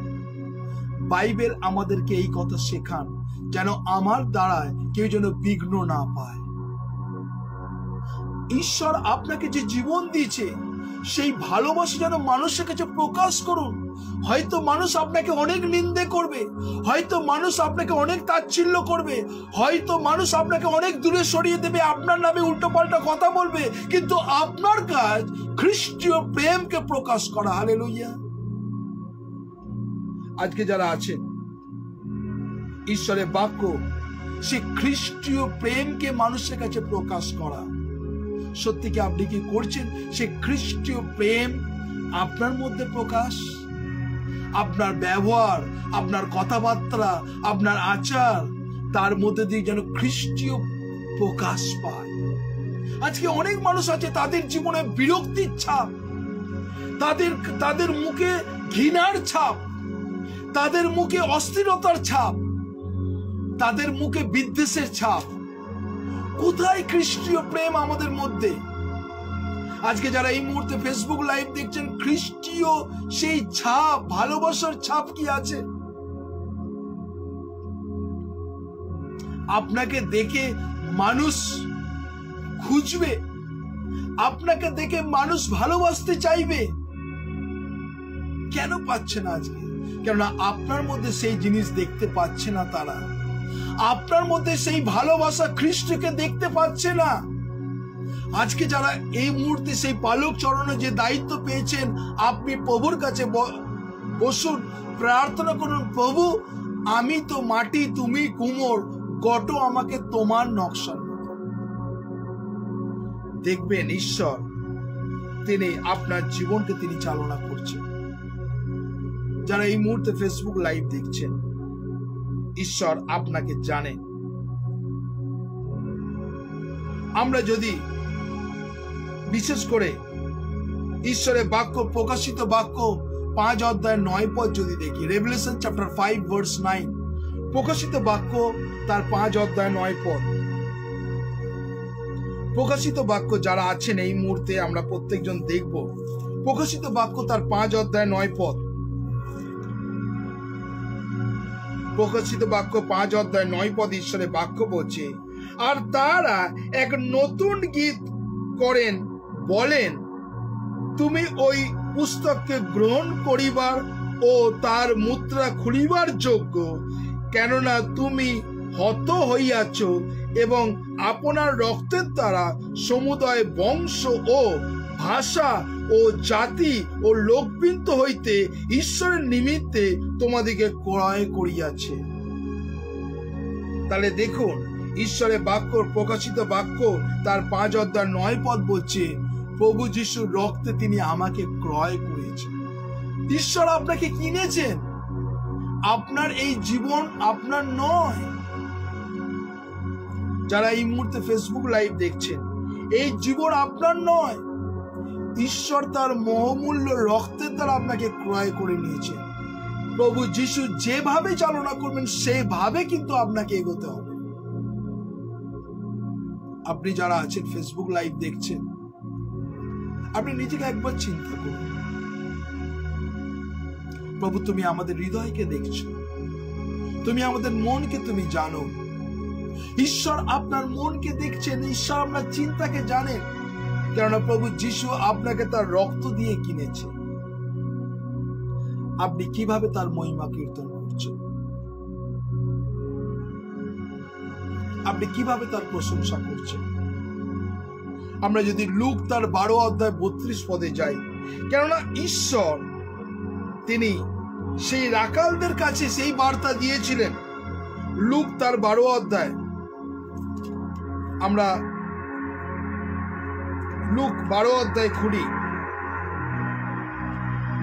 বাইবেল আমাদেরকে এই কথা শেখান যেন আমার দ্বারায় কেউ যেন বিঘ্ন না পায়। ঈশ্বর আপনাকে যে জীবন দিয়েছে, সেই ভালোবাসা যেন মানুষের কাছে প্রকাশ করুন। হয়তো মানুষ আপনাকে অনেক নিন্দে করবে, হয়তো মানুষ আপনাকে অনেক তাচ্ছিল্য করবে, হয়তো মানুষ আপনাকে অনেক দূরে সরিয়ে দেবে, আপনার নামে উল্টোপাল্টা কথা বলবে, কিন্তু আপনার কাজ খ্রিস্টীয় প্রেমকে প্রকাশ করা। হালেলুয়া। আজকে যারা আছেন, ঈশ্বরের বাক্য সে খ্রিস্টীয় প্রেমকে মানুষের কাছে প্রকাশ করা। সত্যি কি আপনি কি করছেন সে খ্রিস্টীয় প্রেম আপনার মধ্যে প্রকাশ? আপনার ব্যবহার, আপনার কথাবার্তা, আপনার আচার, তার মধ্যে দিয়ে যেন খ্রিস্টীয় প্রকাশ পায়। আজকে অনেক মানুষ আছে, তাদের জীবনে বিরক্তির ছাপ, তাদের মুখে ঘৃণার ছাপ, তাদের মুখে অস্থিরতার ছাপ, তাদের মুখে বিদ্বেষের ছাপ। কোথায় খ্রিস্টীয় প্রেম আমাদের মধ্যে? আজকে যারা এই মুহূর্তে ফেসবুক লাইভ দেখছেন, খ্রিস্টীয় সেই ছাপ, ভালোবাসার ছাপ কি আছে? আপনাকে দেখে মানুষ খুঁজবে, আপনাকে দেখে মানুষ ভালোবাসতে চাইবে। কেন পাচ্ছে না আজকে? কেননা আপনার মধ্যে সেই জিনিস দেখতে পাচ্ছে না, তারা আপনার মধ্যে সেই ভালোবাসা খ্রিস্টকে দেখতে পাচ্ছে না। আজকে যারা এই মুহূর্তে সেই পালক চরণে যে দায়িত্ব পেয়েছেন, আপনি প্রভুর কাছে বসুন, প্রার্থনা করুন, প্রভু আমি তো মাটি, তুমি কুমোর, গটো আমাকে তোমার নকশার মতো। দেখবেন ঈশ্বর তিনি আপনার জীবনকে তিনি চালনা করছেন। যারা এই মুহূর্তে ফেসবুক লাইভ দেখছেন, ঈশ্বর আপনাকে জানেন। আমরা যদি বিশেষ করে ঈশ্বরের বাক্য, প্রকাশিত বাক্য 5 অধ্যায় 9 পদ যদি দেখি, রেভেলেশন চ্যাপ্টার 5 ভার্স 9, প্রকাশিত বাক্য তার 5 অধ্যায় 9 পদ। প্রকাশিত বাক্য যারা আছেন এই মুহূর্তে আমরা প্রত্যেকজন দেখব। প্রকাশিত বাক্য তার 5 অধ্যায় 9 পদ। প্রকাশিত বাক্য 5 অধ্যায় 9 পদ ঈশ্বরের বাক্য বলছে, আর তারা এক নতুন গীত করেন, বলেন তুমি ওই পুস্তককে গ্রহণ করিবার ও তার মুদ্রা খুলিবার যোগ্য, কেননা তুমি হত হইয়াছ এবং আপনার রক্তের দ্বারা সমুদয় বংশ ও ভাষা ও জাতি ও লোকবৃন্দ হইতে ঈশ্বরের নিমিত্তে তোমাদিকে ক্রয় করিয়াছে। তাহলে দেখুন ঈশ্বরের বাক্য, প্রকাশিত বাক্য তার 5 অধ্যায় 9 পদ বলছে, প্রভু যিশুর রক্তে তিনি আমাকে ক্রয় করেছেন। ঈশ্বর আপনাকে কিনেছেন। আপনার এই জীবন আপনার নয়। যারা এই মুহূর্তে ফেসবুক লাইভ দেখছেন, এই জীবন আপনার নয়। ঈশ্বর তার মহামূল্য রক্তের দ্বারা আপনাকে ক্রয় করে নিয়েছেন। প্রভু যিশু যেভাবে চালনা করবেন সেভাবে কিন্তু আপনাকে এগোতে হবে। আপনি যারা আছেন ফেসবুক লাইভ দেখছেন, আপনি নিজেকে একবার চিন্তা করুন, প্রভু তুমি আমাদের হৃদয়কে দেখছো, তুমি আমাদের মনকে তুমি জানো। ঈশ্বর আপনার মনকে দেখছেন, ঈশ্বর আপনার চিন্তাকে জানেন, কেননা প্রভু যিশু আপনাকে তার রক্ত দিয়ে কিনেছে। আপনি কিভাবে তার মহিমা কীর্তন করছেন? আপনি কিভাবে তার প্রশংসা করছেন? আমরা যদি লুক তার 12 অধ্যায় 32 পদে যাই, কেননা ঈশ্বর তিনি সেই রাখালদের কাছে সেই বার্তা দিয়েছিলেন। লুক তার 12 অধ্যায়, আমরা লুক 12 অধ্যায় খুলি।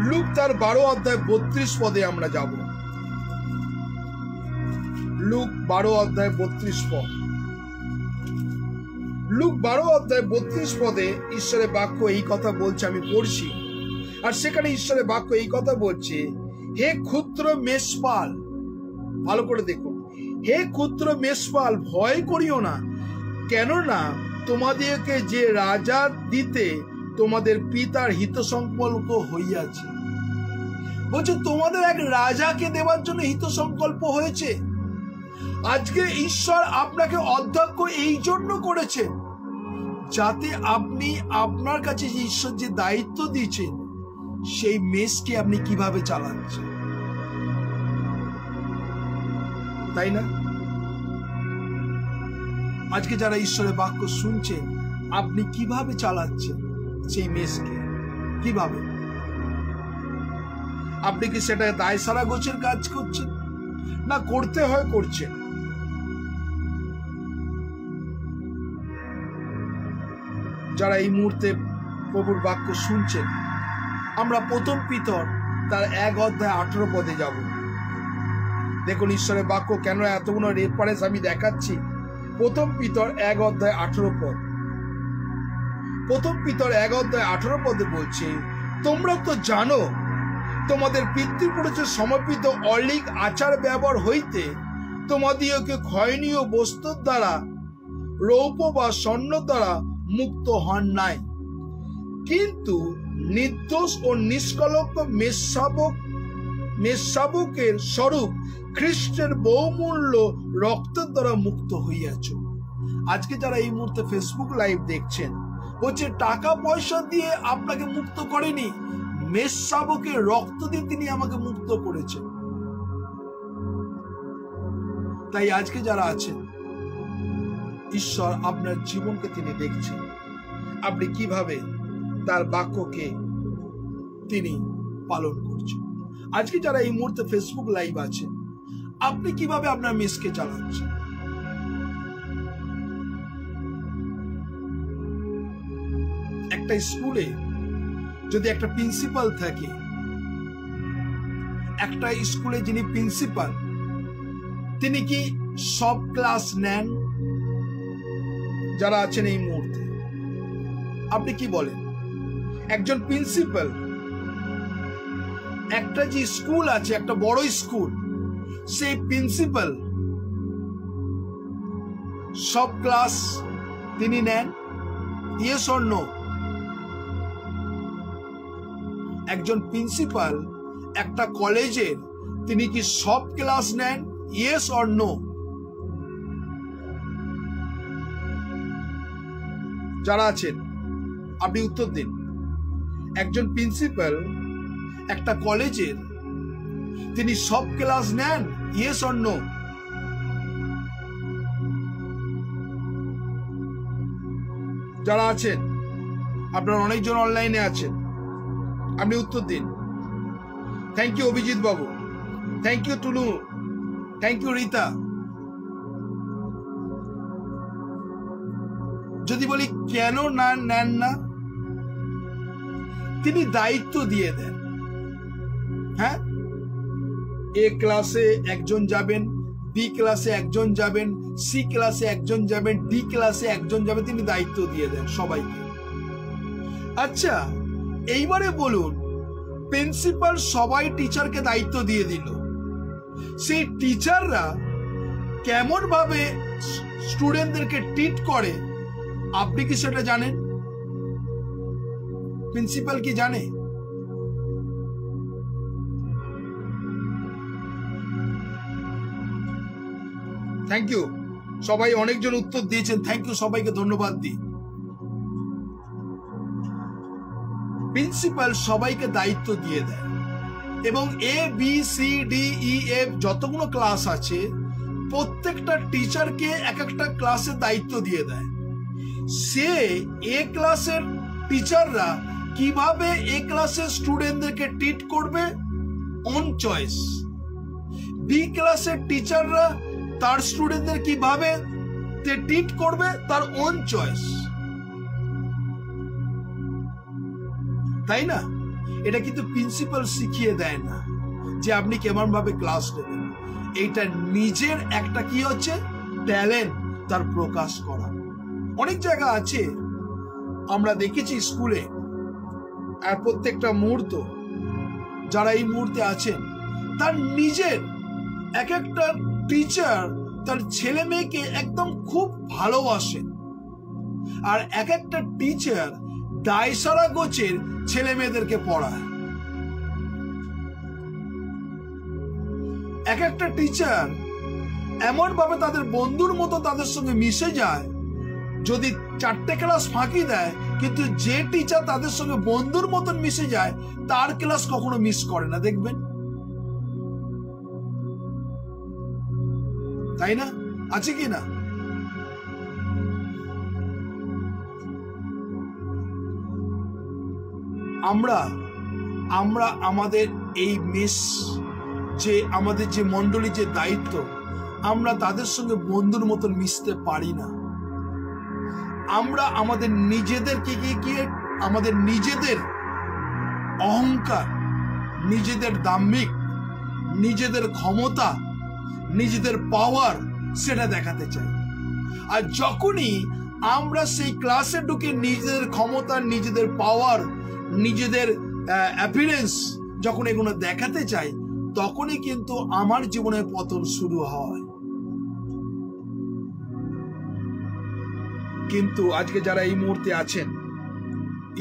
লুক তার 12 অধ্যায় 32 পদে আমরা যাব। লুক 12 অধ্যায় 32 পদ। লুক 12 অধ্যায় 32 পদে ঈশ্বরের বাক্য এই কথা বলছে, আমি পড়ছি। আর সেখানে ঈশ্বরের বাক্য এই কথা বলছে, হে ক্ষুদ্র মেষপাল, ভালো করে দেখুন, হে ক্ষুদ্র মেষপাল ভয় করিও না, কেননা তোমাদেরকে যে রাজা দিতে তোমাদের পিতার হিত সংকল্প হইয়াছে। বলছে তোমাদের এক রাজাকে দেওয়ার জন্য হিত সংকল্প হয়েছে। আজকে ঈশ্বর আপনাকে অধ্যক্ষ এই জন্য করেছে, যাতে আপনি আপনার কাছে ঈশ্বর যে দায়িত্ব দিয়েছেন সেই মেষকে আপনি কিভাবে চালাচ্ছেন, তাই না? আজকে যারা ঈশ্বরের বাক্য শুনছেন, আপনি কিভাবে চালাচ্ছেন সেই মেষকে? কিভাবে? আপনি কি সেটা দায় সারা গোছের কাজ করছেন, না করতে হয় করছেন? যারা এই মুহূর্তে প্রভুর বাক্য শুনছেন, আমরা প্রথম পিতর তার 1 অধ্যায় 18 পদে যাব। দেখুন ঈশ্বরের বাক্য কেন এতগুলো রেফারেন্স আমি দেখাচ্ছি। প্রথম পিতর 1 অধ্যায় 18 পদ। প্রথম পিতর 1 অধ্যায় 18 পদে বলছে, তোমরা তো জানো তোমাদের পিতৃপুরুষের সমর্পিত অলিক আচার ব্যবহার হইতে তোমাদিওকে ক্ষয়নীয় বস্তুর দ্বারা, রৌপ্য বা স্বর্ণ দ্বারা মুক্ত হন নাই, কিন্তু নির্দোষ ও নিষ্কলঙ্ক মেষশাবকের স্বরূপ খ্রিস্টের বহুমূল্য রক্তের দ্বারা মুক্ত হইয়াছ। আজকে যারা এই মুহূর্তে ফেসবুক লাইভ দেখছেন, বলছে টাকা পয়সা দিয়ে আপনাকে মুক্ত করেনি, মেষশাবকের রক্ত দিয়ে তিনি আমাকে মুক্ত করেছেন। তাই আজকে যারা আছেন, ঈশ্বর আপনার জীবনকে তিনি দেখছেন, আপনি কিভাবে তার বাক্যকে তিনি পালন করছেন। আজকে যারা এই মুহূর্তে ফেসবুক লাইভ আছেন, আপনি কিভাবে আপনার মেসকে চালাচ্ছেন? একটা স্কুলে যদি একটা প্রিন্সিপাল থাকে, একটা স্কুলে যিনি প্রিন্সিপাল, তিনি কি সব ক্লাস নেন? যারা আছেন এই মুহূর্তে, আপনি কি বলেন? একজন প্রিন্সিপাল, একটা যে স্কুল আছে, একটা বড় স্কুল, সেই প্রিন্সিপাল সব ক্লাস তিনি নেন? Yes or no? একজন প্রিন্সিপাল একটা কলেজের, তিনি কি সব ক্লাস নেন? Yes or no? যারা আছেন আপনি উত্তর দিন। একজন প্রিন্সিপাল একটা কলেজের, তিনি সব ক্লাস নেন? Yes or no? যারা আছেন, আপনারা অনেকজন অনলাইনে আছেন, আপনি উত্তর দিন। Thank you Abhijit babu, thank you Tulu, thank you Rita. যদি বলি কেন না নেন না, তিনি দায়িত্ব দিয়ে দেন। হ্যাঁ, এ ক্লাসে একজন যাবেন, বি ক্লাসে একজন যাবেন, সি ক্লাসে একজন যাবেন, ডি ক্লাসে একজন যাবেন, তিনি দায়িত্ব দিয়ে দেন সবাইকে। আচ্ছা, এইবারে বলুন, প্রিন্সিপাল সবাই টিচারকে দায়িত্ব দিয়ে দিল, সেই টিচাররা কেমন ভাবে স্টুডেন্টদেরকে ট্রিট করে, আপনি কি সেটা জানেন? প্রিন্সিপাল কি জানে? থ্যাংক ইউ, সবাই অনেকজন উত্তর দিয়েছেন, থ্যাংক ইউ, সবাইকে ধন্যবাদ দিই। প্রিন্সিপাল সবাইকে দায়িত্ব দিয়ে দেয়, এবং A B C D E F যতগুলো ক্লাস আছে, প্রত্যেকটা টিচারকে এক একটা ক্লাসের দায়িত্ব দিয়ে দেয়। সে এ ক্লাসের টিচাররা কিভাবে এ ক্লাসের স্টুডেন্টদেরকে ট্রিট করবে, অন চয়েস। বি ক্লাসের টিচাররা তার স্টুডেন্টদের কিভাবে ট্রিট করবে, তার অন চয়েস, তাই না? এটা কিন্তু প্রিন্সিপাল শিখিয়ে দেয় না যে আপনি কেমন ভাবে ক্লাস নেবেন। এইটা নিজের একটা কি হচ্ছে, ট্যালেন্ট, তার প্রকাশ করা। অনেক জায়গা আছে আমরা দেখেছি স্কুলে, আর প্রত্যেকটা মুহূর্ত যারা এই মুহূর্তে আছেন, তার নিজের এক একটা টিচার তার ছেলে মেয়েকে একদম খুব ভালোবাসেন, আর এক একটা টিচার দায়সারা গোছের ছেলে মেয়েদেরকে পড়ায়। এক একটা টিচার এমন ভাবে তাদের বন্ধুর মতো তাদের সঙ্গে মিশে যায়, যদি 4টে ক্লাস ফাঁকি দেয়, কিন্তু যে টিচার তাদের সঙ্গে বন্ধুর মতন মিশে যায়, তার ক্লাস কখনো মিস করে না, দেখবেন, তাই না? আছে কি না? আমরা আমাদের এই মেস, যে আমাদের যে মন্ডলী, যে দায়িত্ব, আমরা তাদের সঙ্গে বন্ধুর মতন মিশতে পারি না। আমরা আমাদের নিজেদেরকে গিয়ে আমাদের নিজেদের অহংকার, নিজেদের দাম্ভিক, নিজেদের ক্ষমতা, নিজেদের পাওয়ার, সেটা দেখাতে চাই। আর যখনই আমরা সেই ক্লাসে ঢুকে নিজেদের ক্ষমতা, নিজেদের পাওয়ার, নিজেদের অ্যাপিয়ারেন্স যখন এগুলো দেখাতে চাই, তখনই কিন্তু আমার জীবনের পতন শুরু হয়। কিন্তু আজকে যারা এই মুহূর্তে আছেন,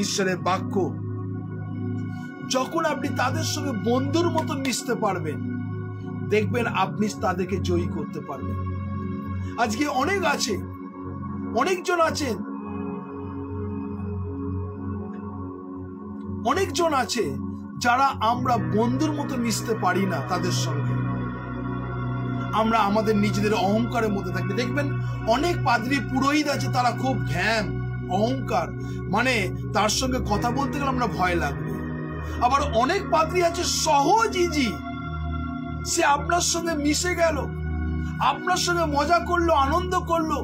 ঈশ্বরের বাক্য, যখন আপনি তাদের সঙ্গে বন্ধুর মতো মিশতে পারবেন, দেখবেন আপনি তাদেরকে জয়ী করতে পারবেন। আজকে অনেকজন আছে যারা আমরা বন্ধুর মতো মিশতে পারি না তাদের সঙ্গে। আমরা আমাদের নিজেদের অহংকারের মধ্যে থাকি। দেখবেন অনেক পাদ্রী পুরোহিত আছে, তারা খুব জ্ঞান, অহংকার, মানে তার সঙ্গে কথা বলতে গেলে আমরা ভয় লাগবে। আবার অনেক পাদ্রী আছে সহজ ইজি, সে আপনার সঙ্গে মিশে গেল, আপনার সঙ্গে মজা করলো, আনন্দ করলো,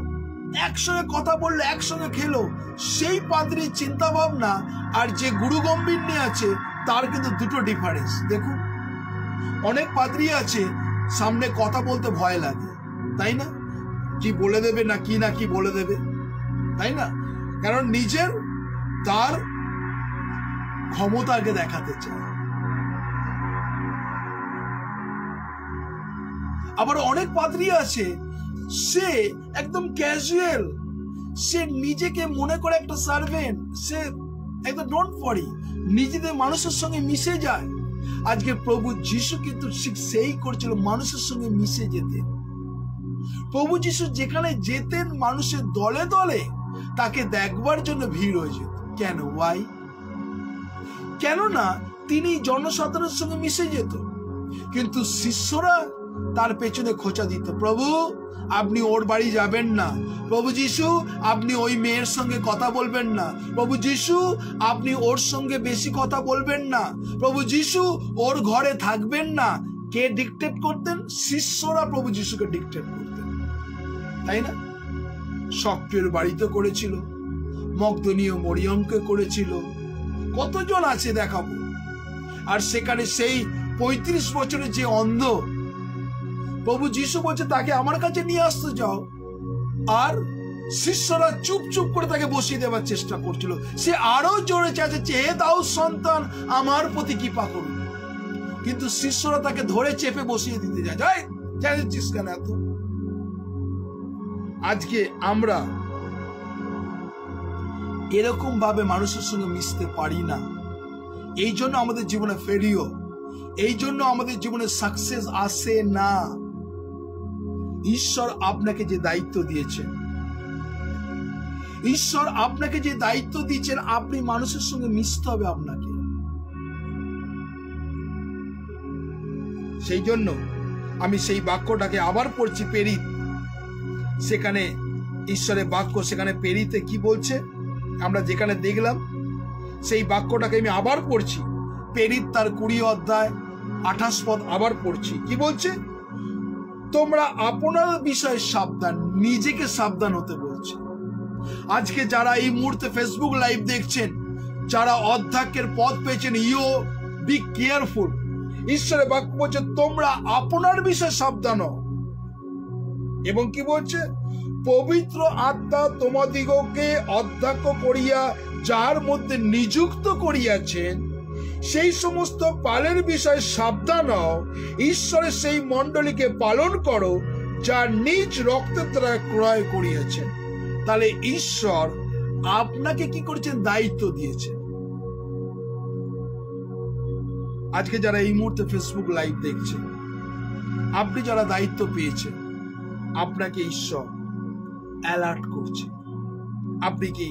একসঙ্গে কথা বললো, একসঙ্গে খেলো। সেই পাদ্রীর চিন্তা ভাবনা আর যে গুরু গম্ভীর নিয়ে আছে তার কিন্তু দুটো ডিফারেন্স। দেখুন, অনেক পাদ্রী আছে সামনে কথা বলতে ভয় লাগে, তাই না? কি বলে দেবে না কি বলে দেবে, তাই না? কারণ নিজের তার ক্ষমতাকে দেখাতে চায়। আবার অনেক পাদ্রী আছে সে একদম ক্যাজুয়াল, সে নিজেকে মনে করে একটা সার্ভেন্ট, সে একদম ডোন্ট ওয়ারি, নিজেদের মানুষের সঙ্গে মিশে যায়। আজকে প্রভু যিশু কিন্তু ঠিক সেই করছিল, মানুষের সঙ্গে মিশে যেতেন। প্রভু যিশু যেখানে যেতেন মানুষের দলে দলে তাকে দেখবার জন্য ভিড় হয়ে যেত। কেন? ওয়াই? কেননা তিনি জনসাধারণের সঙ্গে মিশে যেত, কিন্তু শিষ্যরা তার পেছনে খোঁচা দিত, প্রভু আপনি ওর বাড়ি যাবেন না, প্রভু যিশু আপনি ওই মেয়ের সঙ্গে কথা বলবেন না, প্রভু যিশু আপনি ওর সঙ্গে বেশি কথা বলবেন না, প্রভু যিশু ওর ঘরে থাকবেন না। কে ডিক্টেট করতেন? শিষ্যরা প্রভু যিশুকে ডিক্টেট করতেন, তাই না? সক্রিয় বাড়িতে করেছিল, মগদলীয় মরিয়মকে করেছিল, কতজন আছে দেখাবো। আর সেখানে সেই 35 বছরের যে অন্ধ, প্রভু যিশু বলছে তাকে আমার কাছে নিয়ে আসতে যাও, আর শিষ্যরা চুপ করে তাকে বসিয়ে দেওয়ার চেষ্টা করছিল। সে আরো জোরে চেঁচাচ্ছে, হে দাউদ সন্তান আমার প্রতি কৃপা করুন, কিন্তু শিষ্যরা তাকে ধরে চেপে বসিয়ে দিতে যায়। চেঁচাচ্ছিস কেন এত? আজকে আমরা এরকম ভাবে মানুষের সঙ্গে মিশতে পারি না, এই জন্য আমাদের জীবনে ফেলিও, এই জন্য আমাদের জীবনে সাকসেস আসে না। ঈশ্বর আপনাকে যে দায়িত্ব দিয়েছেন, ঈশ্বর আপনাকে যে দায়িত্ব দিয়েছেন, আপনি মানুষের সঙ্গে মিশতে হবে আপনাকে। সেই জন্য আমি সেই বাক্যটাকে আবার পড়ছি, পেরিত, সেখানে ঈশ্বরের বাক্য, সেখানে পেরিতে কি বলছে আমরা যেখানে দেখলাম, সেই বাক্যটাকে আমি আবার পড়ছি, পেরিত তার 20 অধ্যায় 28 পদ আবার পড়ছি। কি বলছে? তোমরা আপনার বিষয়ে সাবধান, নিজেকে সাবধান হতে বলছে। আজকে যারা এই মুহূর্তে ফেসবুক লাইভ দেখছেন, যারা অধ্যক্ষের পদ পেয়েছেন, ইউ বি কেয়ারফুল। ঈশ্বরের বাক্য বলছে তোমরা আপনার বিষয়ে সাবধান হও। এবং কি বলছে? পবিত্র আত্মা তোমাদিগকে অধ্যক্ষ করিয়া যার মধ্যে নিযুক্ত করিয়াছেন, সেই সমস্ত পালের বিষয়ে সাবধান হও। ঈশ্বরের সেই মণ্ডলীকে পালন করো যা নিজ রক্তের দ্বারা ক্রয় করিয়াছেন। তাহলে ঈশ্বর আপনাকে কি করেছেন? দায়িত্ব দিয়েছেন। আজকে যারা এই মুহূর্তে ফেসবুক লাইভ দেখছেন, আপনি যারা দায়িত্ব পেয়েছেন, আপনাকে ঈশ্বর অ্যালার্ট করছে। আপনি কি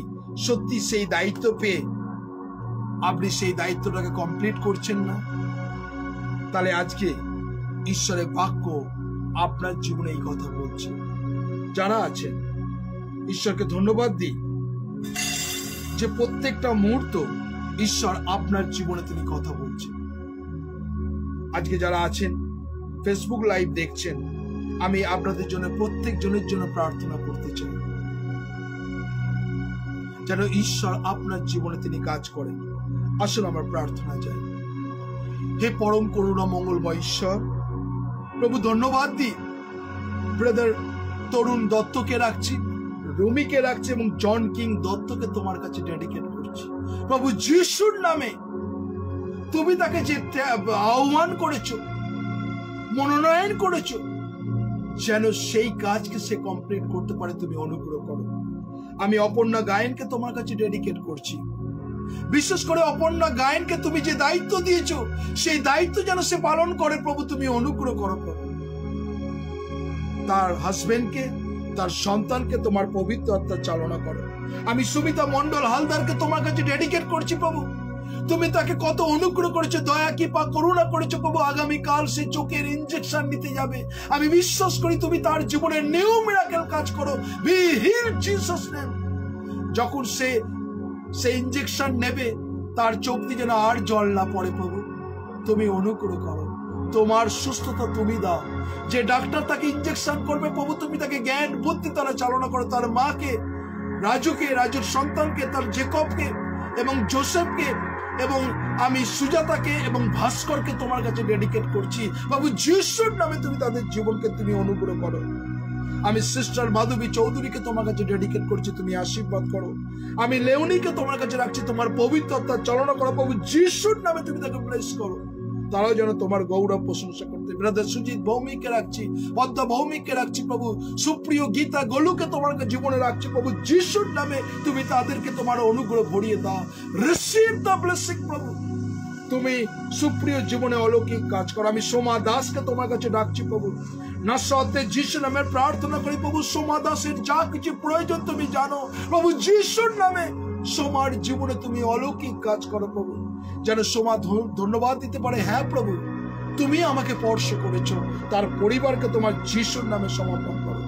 সত্যি সেই দায়িত্ব পেয়ে আপনি সেই দায়িত্বটাকে কমপ্লিট করছেন না? তাহলে আজকে ঈশ্বরের বাক্য আপনার জীবনে এই কথা বলছে। যারা আছেন, ঈশ্বরকে ধন্যবাদ দিই যে প্রত্যেকটা মুহূর্ত ঈশ্বর আপনার জীবনে তিনি কথা বলছেন। আজকে যারা আছেন ফেসবুক লাইভ দেখছেন, আমি আপনাদের জন্য প্রত্যেকজনের জন্য প্রার্থনা করতে চাই যেন ঈশ্বর আপনার জীবনে তিনি কাজ করেন। আসলে আমার প্রার্থনা চাই। হে পরম করুণা মঙ্গলময় ঈশ্বর, প্রভু ধন্যবাদ দিই ব্রাদার তরুণ দত্তকে রাখছি, রুমিকে রাখছি এবং জন কিং দত্তকে তোমার কাছে ডেডিকেট করছি। প্রভু যিশুর নামে তুমি তাকে যে আহ্বান করেছো, মনোনয়ন করেছো, যেন সেই কাজকে সে কমপ্লিট করতে পারে তুমি অনুগ্রহ করো। আমি অপর্ণা গায়েনকে তোমার কাছে ডেডিকেট করছি। বিশেষ করে অপর্ণা গায়েনকে তুমি যে দায়িত্ব দিয়েছো, সেই দায়িত্ব যেন সে পালন করে প্রভু তুমি অনুগ্রহ করো প্রভু। তার হাজবেন্ডকে, তার সন্তানকে তোমার পবিত্র আত্মা চালনা করো। আমি সুমিতা মন্ডল হালদারকে তোমার কাছে ডেডিকেট করছি প্রভু। তুমি তাকে কত অনুগ্রহ করেছো, দয়া কৃপা করুণা করেছো প্রভু। আগামীকাল সে চোখের ইনজেকশন নিতে যাবে, আমি বিশ্বাস করি তুমি তার জীবনে নিউ মিরাকেল কাজ করো। Be healed Jesus name. যখন সে ইনজেকশন নেবে, তার চোখ দিয়ে যেন আর জল না পড়ে প্রভু, তুমি অনুগ্রহ করো, তোমার সুস্থতা তুমি দাও। যে ডাক্তার তাকে ইঞ্জেকশন করবে প্রভু, তুমি তাকে জ্ঞান বুদ্ধি তারা চালনা করো। তার মাকে, রাজুকে, রাজুর সন্তানকে, তার জেকবকে এবং জোসেফকে এবং আমি সুজাতাকে এবং ভাস্করকে তোমার কাছে ডেডিকেট করছি বাবু, যিশুর নামে তুমি তাদের জীবনকে তুমি অনুগ্রহ করো। আমি সিস্টার মাধবী চৌধুরীকে তোমার কাছে ডেডিকেট করছি, তুমি আশীর্বাদ করো। আমি লেওনিকে তোমার কাছে রাখছি, তোমার পবিত্রতা চালনা করো প্রভু, যিশুর নামে তুমি তাকে ব্লেস করো, তারাও যেন তোমার গৌরব প্রশংসা করতে। ব্রাদার সুজিত ভৌমিককে রাখছি, পদ্মা ভৌমিককে রাখছি প্রভু, সুপ্রিয় গীতা গোলুকে তোমার জীবনে রাখছি প্রভু, যিশুর নামে তুমি তাদেরকে তোমার অনুগ্রহ ভরিয়ে দাও। রিসিভ দ্য ব্লেসিং প্রভু, তুমি সুপ্রিয় জীবনে অলৌকিক কাজ করো। আমি সোমা দাসকে তোমার কাছে ডাকছি প্রভু, নাসরতে যিশু নামে প্রার্থনা করি প্রভু, সোমা দাসের যা কিছু প্রয়োজন তুমি জানো প্রভু, যিশুর নামে সোমার জীবনে তুমি অলৌকিক কাজ করো প্রভু, যেন সোমা ধন্যবাদ দিতে পারে, হ্যাঁ প্রভু তুমি আমাকে স্পর্শ করেছো। তার পরিবারকে তোমার যিশুর নামে সমর্পণ করো।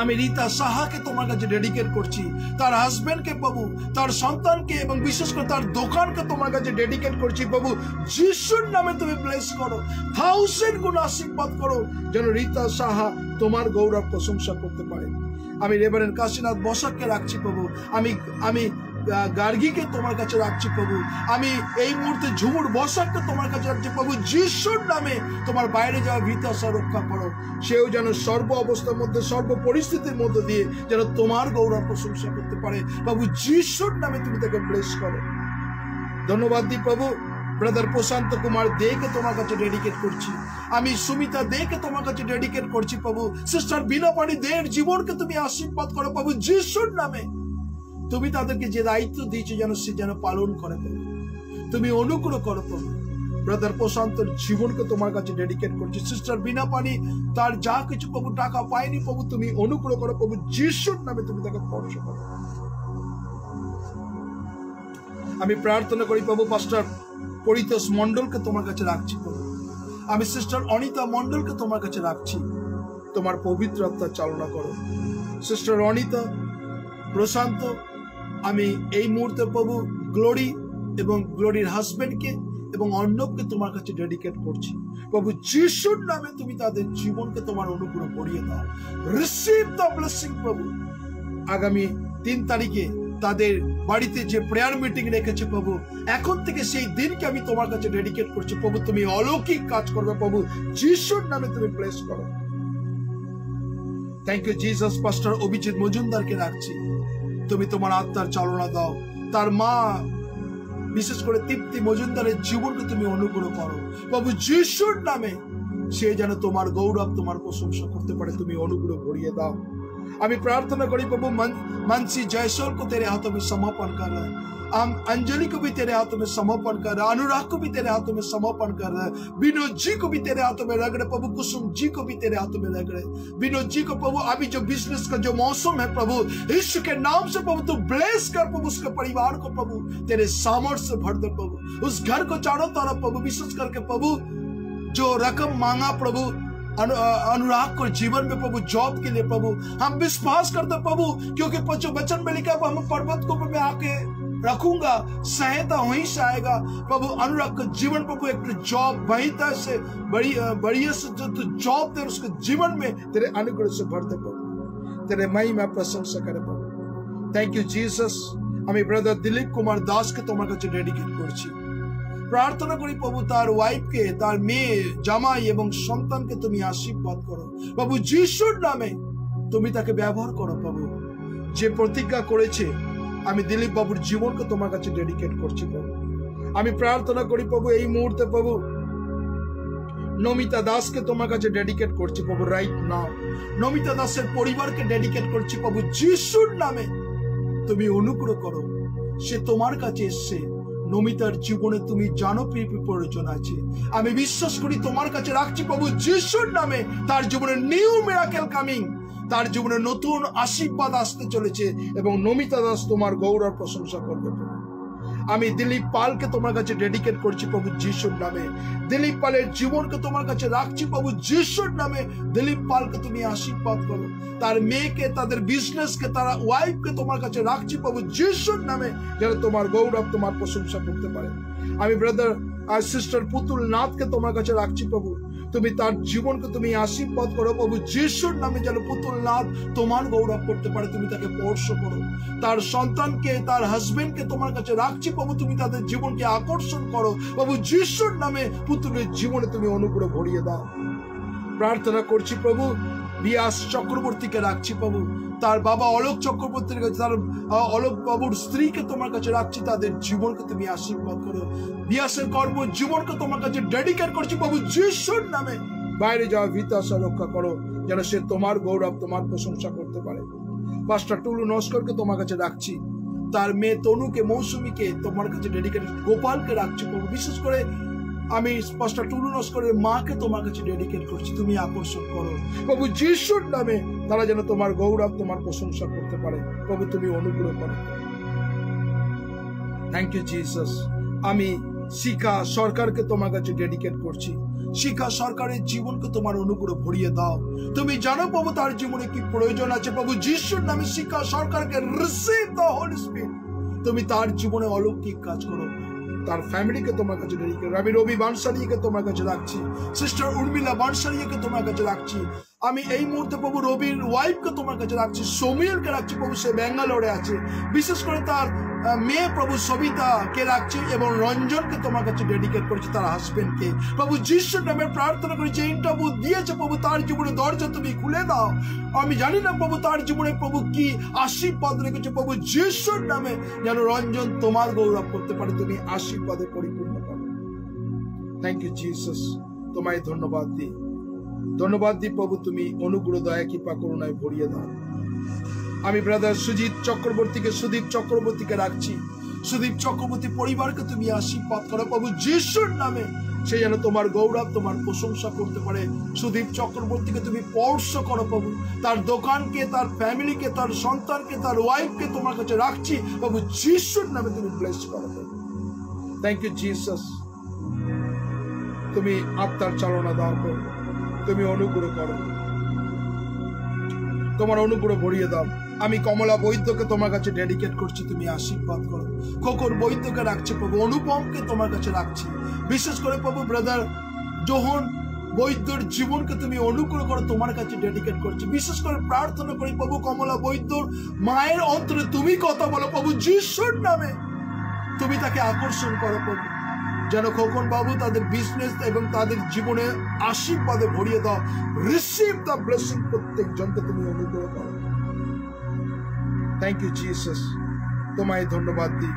আমি রীতা সাহাকে তোমার কাছে ডেডিকেট করছি, তার হাজবেন্ডকে প্রভু, তার সন্তানকে এবং বিশেষ করে তার দোকানকে তোমার কাছে ডেডিকেট করছি প্রভু, যিশুর নামে তুমি ব্লেস করো, 1000 গুণ আশীর্বাদ করো, যেন রীতা সাহা তোমার গৌরব প্রশংসা করতে পারে। আমি রেভারেন্ড কাশীনাথ বসাককে রাখছি প্রভু, আমি গার্গীকে তোমার কাছে রাখছি প্রভু, আমি এই মুহূর্তে ঝুমুর বসাককে তোমার কাছে রাখছি প্রভু, যিশুর নামে তোমার বাইরে যাওয়া ভিতাসা রক্ষা করো, সেও যেন সর্ব অবস্থার মধ্যে সর্ব পরিস্থিতির মধ্যে দিয়ে যেন তোমার গৌরব প্রশংসা করতে পারে প্রভু, যিশুর নামে তুমি তাকে ব্লেস করো। ধন্যবাদ দিই প্রভু। ব্রাদার প্রশান্ত কুমার দেকে তোমার কাছে ডেডিকেট করছি, আমি সুমিতা দেকে তোমার কাছে ডেডিকেট করছি প্রভু, সিস্টার বিনাপানি দের জীবনকে তুমি আশীর্বাদ করো প্রভু, যিশুর নামে তুমি তাদেরকে যে দায়িত্ব দিয়েছো যেন সে যেন পালন করে প্রভু, তুমি অনুগ্রহ করো প্রভু। ব্রাদার প্রশান্তর জীবনকে তোমার কাছে ডেডিকেট করছি, সিস্টার বিনাপানি তার যা কিছু প্রভু টাকা পায়নি প্রভু, তুমি অনুগ্রহ করো প্রভু, যিশুর নামে তুমি তাকে স্পর্শ করো। আমি প্রার্থনা করি প্রভু, পাস্টার পরিতোষ মন্ডলকে তোমার কাছে রাখছি প্রভু, আমি সিস্টার অনিতা মন্ডলকে তোমার কাছে রাখছি, তোমার পবিত্র আত্মা চালনা করো। সিস্টার অনিতা, প্রশান্ত, আমি এই মুহূর্তে প্রভু গ্লোরি এবং গ্লোরির হাজবেন্ডকে এবং অর্ণবকে তোমার কাছে ডেডিকেট করছি প্রভু, যিশুর নামে তুমি তাদের জীবনকে তোমার অনুগ্রহ করিয়ে দাও। রিসিভ দ্য ব্লেসিং প্রভু। আগামী 3 তারিখে তাদের বাড়িতে যে প্রেয়ার মিটিং রেখেছে প্রভু, এখন থেকে সেই দিনকে আমি তোমার কাছে ডেডিকেট করছি প্রভু, তুমি অলৌকিক কাজ করবে প্রভু, যিশুর নামে তুমি ব্লেস করো। Thank you Jesus. Pastor Abhijit মজুমদারকে রাখছি, তুমি তোমার আত্মার চালনা দাও, তার মা বিশেষ করে তৃপ্তি মজুমদারের জীবনকে তুমি অনুগ্রহ করো প্রভু, যিশুর নামে সে যেন তোমার গৌরব তোমার প্রশংসা করতে পারে, তুমি অনুগ্রহ করিয়ে দাও। আমি प्रार्थना करी प्रभु मनसी जयसोल को तेरे हाथों में समर्पण कर रहे हैं, हम अंजलि को भी तेरे हाथों में समर्पण कर रहे हैं, अनुराग को भी तेरे हाथों में समर्पण कर रहे हैं, विनोद जी को भी तेरे हाथों में रख रहे प्रभु, कुसुम जी को भी तेरे हाथों में रख रहे। विनोद जी को प्रभु अभी जो बिजनेस का जो मौसम है प्रभु, यीशु के नाम से प्रभु तू ब्लेस कर प्रभु, उसके परिवार को प्रभु तेरे सामर्थ्य से भर दे प्रभु, उस घर को चारों तरफ प्रभु, विशेष करके प्रभु जो रकम मांगा प्रभु अनुराग को जीवन में प्रभु जॉब के लिए प्रभु, हम विश्वास करते प्रभु, क्योंकि वचन में लिखा हम पर्वत को मैं आके रखूंगा, सहायता वहीं से आएगा प्रभु। अनुराग का जीवन प्रभु एक जॉब वहीं से बढ़िया से जो तू जॉब दे उसके जीवन में तेरे अनुग्रह से भर दे प्रभु, तेरे महिमा प्रशंसा करे प्रभु। Thank you Jesus. আমি ব্রাদার দিলীপ কুমার দাসকে তোমার কাছে ডেডিকেট করছি, প্রার্থনা করি প্রভু তার ওয়াইফকে, তার মেয়ে, জামাই এবং সন্তানকে তুমি আশীর্বাদ করো প্রভু, যিশুর নামে তুমি তাকে ব্যবহার করো প্রভু। যে প্রতিজ্ঞা করেছে আমি দিলীপ বাবুর জীবনকে তোমার কাছে ডেডিকেট করছি প্রভু। আমি প্রার্থনা করি প্রভু এই মুহূর্তে প্রভু নমিতা দাসকে তোমার কাছে ডেডিকেট করছি প্রভু, রাইট নাও নমিতা দাসের পরিবারকে ডেডিকেট করছি প্রভু, যিশুর নামে তুমি অনুগ্রহ করো। সে তোমার কাছে এসেছে, নমিতার জীবনে তুমি জানো প্রয়োজন আছে, আমি বিশ্বাস করি তোমার কাছে রাখছি প্রভু, যিশুর নামে তার জীবনে নিউ মিরাকেল কামিং, তার জীবনে নতুন আশীর্বাদ আসতে চলেছে এবং নমিতা দাস তোমার গৌরব প্রশংসা করবে প্রভু। আমি দিলীপ পালকে তোমার কাছে ডেডিকেট করছি প্রভু যিশুর নামে। দিলীপ পালের জীবনকে তোমার কাছে রাখছি প্রভু যিশুর নামে। দিলীপ পালকে তুমি আশীর্বাদ করো, তার মেয়েকে, তাদের বিজনেসকে, তার ওয়াইফকে তোমার কাছে রাখছি প্রভু যিশুর নামে, যেন তোমার গৌরব, তোমার প্রশংসা করতে পারে। আমি ব্রাদার আর সিস্টার পুতুল নাথকে তোমার কাছে রাখছি প্রভু, তুমি তার জীবনকে তুমি আশীর্বাদ করো প্রভু যিশুর নামে, যেন পুতুল নাথ তোমার গৌরব করতে পারে। তুমি তাকে স্পর্শ করো, তার সন্তানকে, তার হাজবেন্ডকে তোমার কাছে রাখছি প্রভু, তুমি তাদের জীবনকে আকর্ষণ করো প্রভু যিশুর নামে। পুতুলের জীবনে তুমি অনুগ্রহ ভরিয়ে দাও। প্রার্থনা করছি প্রভু বিয়াস চক্রবর্তীকে রাখছি প্রভু, তার বাবা অলোক চক্রবর্তীর কাছে, তার অলোক বাবুর স্ত্রীকে তোমার কাছে রাখছি, তাদের জীবনকে তুমি আশীর্বাদ করো। বিয়াসের কর্ম জীবনকে তোমার কাছে ডেডিকেট করছি প্রভু যিশুর নামে। বাইরে যাওয়া ভিতাশা রক্ষা করো, যেন সে তোমার গৌরব, তোমার প্রশংসা করতে পারে। পাস্টার টুলু নস্করকে তোমার কাছে রাখছি, তার মেয়ে তনুকে, মৌসুমীকে তোমার কাছে ডেডিকেট, গোপালকে রাখছি প্রভু। বিশেষ করে আমি পাস্টার টুলু নস্করের মাকে তোমার কাছে ডেডিকেট করছি, তুমি আকর্ষণ করো প্রভু যিশুর নামে, তারা যেন তোমার গৌরব, তোমার প্রশংসা করতে পারে প্রভু, তুমি অনুগ্রহ করো। Thank you Jesus. আমি শিখা সরকারকে তোমার কাছে ডেডিকেট করছি, শিখা সরকারের জীবনকে তোমার অনুগ্রহ ভরিয়ে দাও। তুমি জানো প্রভু তার জীবনে কি প্রয়োজন আছে প্রভু যিশুর নামে। শিখা সরকারকে রিসিভ দ্য হোলি স্পিরিট, তুমি তার জীবনে অলৌকিক কাজ করো। তার ফ্যামিলিকে তোমার কাছে ডেডিকেট। আমি রবি বানসারিয়াকে তোমার কাছে রাখছি, সিস্টার উর্মিলা বানসারিয়াকে তোমার কাছে রাখছি। আমি এই মুহূর্তে প্রভু রবির ওয়াইফকে তোমার কাছে রাখছি, সোমিয়ালকে রাখছি প্রভু, সে ব্যাঙ্গালোরে আছে। বিশেষ করে তার মেয়ে প্রভু সবিতাকে রাখছি এবং রঞ্জনকে তোমার কাছে ডেডিকেট করছি, তার হাজবেন্ডকে প্রভু যিশুর নামে। প্রার্থনা করি যে ইন্টারভিউ দিয়েছে প্রভু, তার জীবনে দরজা তুমি খুলে দাও। আমি জানি না প্রভু তার জীবনে প্রভু কি আশীর্বাদ রেখেছে প্রভু যিশুর নামে, যেন রঞ্জন তোমার গৌরব করতে পারে, তুমি আশীর্বাদে পরিপূর্ণ করো। থ্যাংক ইউ জিসাস, তোমায় ধন্যবাদ দিই, ধন্যবাদ দিই প্রভু, তুমি অনুগ্রহ, দয়া, কৃপা, করুণায় ভরিয়ে দাও। আমি ব্রাদার সুজিত চক্রবর্তীকে, সুদীপ চক্রবর্তীকে রাখছি, সুদীপ চক্রবর্তী পরিবারকে তুমি আশীর্বাদ করো প্রভু যিশুর নামে, সে যেন তোমার গৌরব, তোমার প্রশংসা করতে পারে। সুদীপ চক্রবর্তীকে তুমি স্পর্শ করো প্রভু, তার দোকানকে, তার ফ্যামিলিকে, তার সন্তানকে, তার ওয়াইফকে তোমার কাছে রাখছি প্রভু যিশুর নামে, তুমি ব্লেস করো। থ্যাংক ইউ জিসাস, তুমি আত্মার চালনা দাও প্রভু, তুমি অনুগ্রহ করো, তোমার অনুগ্রহ ভরিয়ে দাও। আমি কমলা বৈদ্যকে তোমার কাছে ডেডিকেট করছি, তুমি আশীর্বাদ করো। খোকর বৈদ্যকে রাখছি প্রভু, অনুপমকে তোমার কাছে রাখছি। বিশেষ করে প্রভু ব্রাদার জোহন বৈদ্যর জীবনকে তুমি অনুগ্রহ করো, তোমার কাছে ডেডিকেট করছি। বিশেষ করে প্রার্থনা করি প্রভু কমলা বৈদ্যর মায়ের অন্তরে তুমি কথা বলো প্রভু যিশুর নামে, তুমি তাকে আকর্ষণ করো প্রভু, যেন খোকন বাবু তাদের বিজনেস এবং তাদের জীবনে আশীর্বাদে ভরিয়ে দাও। রিসিভ দ্য ব্লেসিং, প্রত্যেক জনকে তুমি অনুগ্রহ করো। থ্যাংক ইউ জিসাস, তোমায় ধন্যবাদ দিই।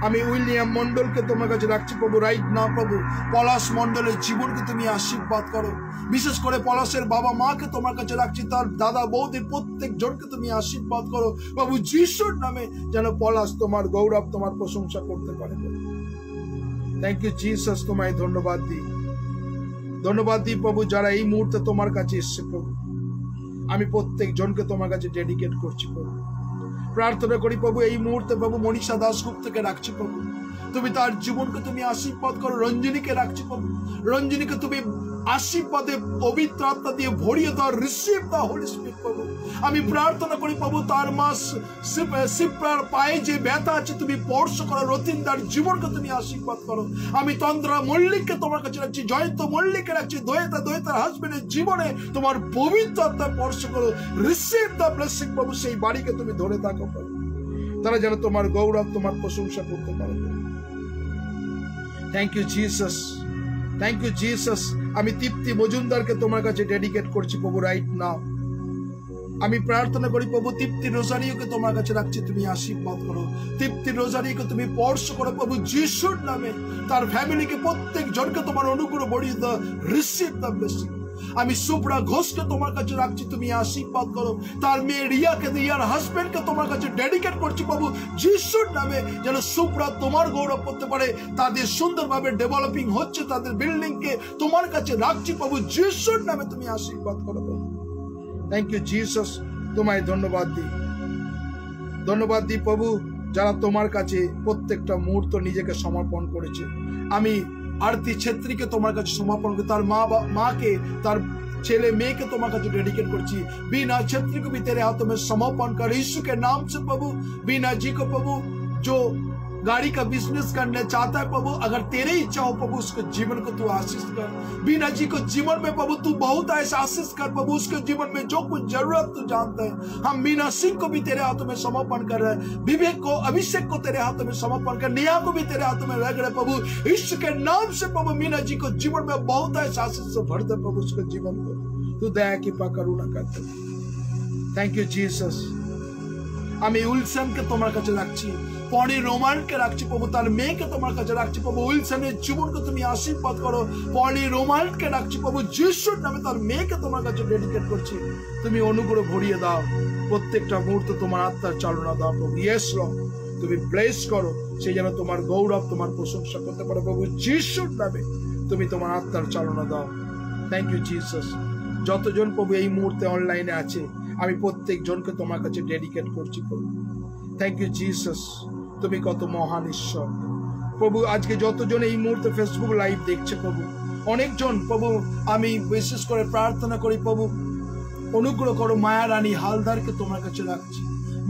আমি উইলিয়াম মন্ডলকে তোমার কাছে রাখছি প্রভু রাইট না প্রভু, পলাশ মন্ডলের জীবনকে তুমি আশীর্বাদ করো। বিশেষ করে পলাশের বাবা মাকে তোমার কাছে রাখছি, তার দাদা বৌদির প্রত্যেক জনকে তুমি আশীর্বাদ করো প্রভু যিশুর নামে, যেন পলাশ তোমার গৌরব, তোমার প্রশংসা করতে পারে। থ্যাংক ইউ জিসাস, তোমায় ধন্যবাদ দিই, ধন্যবাদ দিই প্রভু যারা এই মুহূর্তে তোমার কাছে এসছে প্রভু। আমি প্রত্যেক জনকে তোমার কাছে ডেডিকেট করছি প্রভু। প্রার্থনা করি প্রভু এই মুহূর্তে প্রভু মনীষা দাশগুপ্তকে রাখছি প্রভু, তুমি তার জীবনকে তুমি আশীর্বাদ করো। রঞ্জনীকে রাখছি প্রভু, রঞ্জনীকে তুমি আশীর্বাদে পবিত্র আত্মা দিয়ে ভরিয়ে দাও। রিসিভ দ্য হোলি স্পিরিট প্রভু। আমি প্রার্থনা করি প্রভু তার মাস সিপ্রার পায়ে যে ব্যথা আছে তুমি স্পর্শ করো, রতিনদার জীবনকে তুমি আশীর্বাদ করো। আমি তন্দ্রা মল্লিককে তোমার কাছে রাখছি, জয়ন্ত মল্লিককে রাখছি, দোয়েতার হাজবেন্ডের জীবনে তোমার পবিত্র আত্মা স্পর্শ করো। রিসিভ দ্য ব্লেসিং প্রভু, সেই বাড়িকে তুমি ধরে থাকো প্রভু, তারা যেন তোমার গৌরব, তোমার প্রশংসা করতে পারে। Thank you Jesus, thank you Jesus. আমি তৃপ্তি মজুমদারকে তোমার কাছে ডেডিকেট করছি প্রভু রাইট নাও। আমি প্রার্থনা করি প্রভু তৃপ্তি রোজারিওকে তোমার কাছে রাখছি, তুমি আশীর্বাদ করো। তৃপ্তি রোজারিওকে তুমি স্পর্শ করো প্রভু যিশুর নামে, তার ফ্যামিলিকে প্রত্যেক জনকে তোমার অনুগ্রহ ভরিয়ে দাও। Receive the blessing. আমি সুপ্রা ঘোষকে তোমার কাছে রাখছি, তুমি আশীর্বাদ করো। তার মেয়ে রিয়াকে, রিয়ার হাজবেন্ডকে তোমার কাছে ডেডিকেট করছি প্রভু যিশুর নামে, যেন সুপ্রা তোমার গৌরব করতে পারে। তাদের সুন্দরভাবে ডেভেলপিং হচ্ছে, তাদের বিল্ডিংকে তোমার কাছে রাখছি প্রভু যিশুর নামে, তুমি আশীর্বাদ করো প্রভু। থ্যাংক ইউ জিসাস, তোমায় ধন্যবাদ দিই, ধন্যবাদ দিই প্রভু যারা তোমার কাছে প্রত্যেকটা মুহূর্ত নিজেকে সমর্পণ করেছে। আমি আরতি ছেত্রীকে তোমার কাছে সমর্পণ করি, তার মাকে, তার चेले में के तुम्हारा जो डेडिकेट करची, बीना छत्री को भी तेरे हाथों में समर्पण कर, यीशु के नाम से प्रभु। बीना जी को प्रभु जो गाड़ी का बिजनेस करने चाहता है प्रभु, अगर तेरे इच्छा हो प्रभु उसके जीवन को तू आशीष कर। बीना जी को जीवन में प्रभु तू बहुत ऐसा आशीष कर प्रभु, उसके जीवन में जो कुछ जरूरत तू जानता है। हम बीना सिंह को भी तेरे हाथों में समर्पण कर रहे हैं, विवेक को, अभिषेक को तेरे हाथों में समर्पण कर, नेहा को भी तेरे हाथों में रख रहे प्रभु। यीशु के नाम से प्रभु मीना जी को जीवन में बहुत ऐसा आशीष से भर दे प्रभु, उसके जीवन को तू दया कृपा करुणा करते। Thank you Jesus. আমি উইলসনকে তোমার কাছে রাখছি, পনি রোমানকে রাখছি প্রভু, তার মেয়েকে তোমার কাছে রাখছি প্রভু। উইলসনের জীবনকে তুমি আশীর্বাদ করো। পনি রোমানকে রাখছি প্রভু, যিশুর নামে তার মেয়েকে তোমার কাছে ডেডিকেট করছি। তুমি অনুগ্রহ ভরিয়ে দাও, প্রত্যেকটা মুহূর্ত তোমার আত্মার চালনা দাও প্রভু। ইয়েস লর্ড, তুমি ব্লেস করো, সে যেন তোমার গৌরব, তোমার প্রশংসা করতে পারে প্রভু। যিশুর নামে তুমি তোমার আত্মার চালনা দাও। Thank you Jesus. যতজন প্রভু এই মুহূর্তে অনলাইনে আছে আমি প্রত্যেক জনকে তোমার কাছে ডেডিকেট করছি প্রভু। থ্যাংক ইউ জিসাস, তুমি কত মহান ঈশ্বর প্রভু। আজকে যতজন এই মুহূর্তে ফেসবুক লাইভ দেখছে প্রভু, অনেকজন প্রভু, আমি বিশেষ করে প্রার্থনা করি প্রভু অনুগ্রহ করো, মায়া রানী হালদারকে তোমার কাছে রাখছি।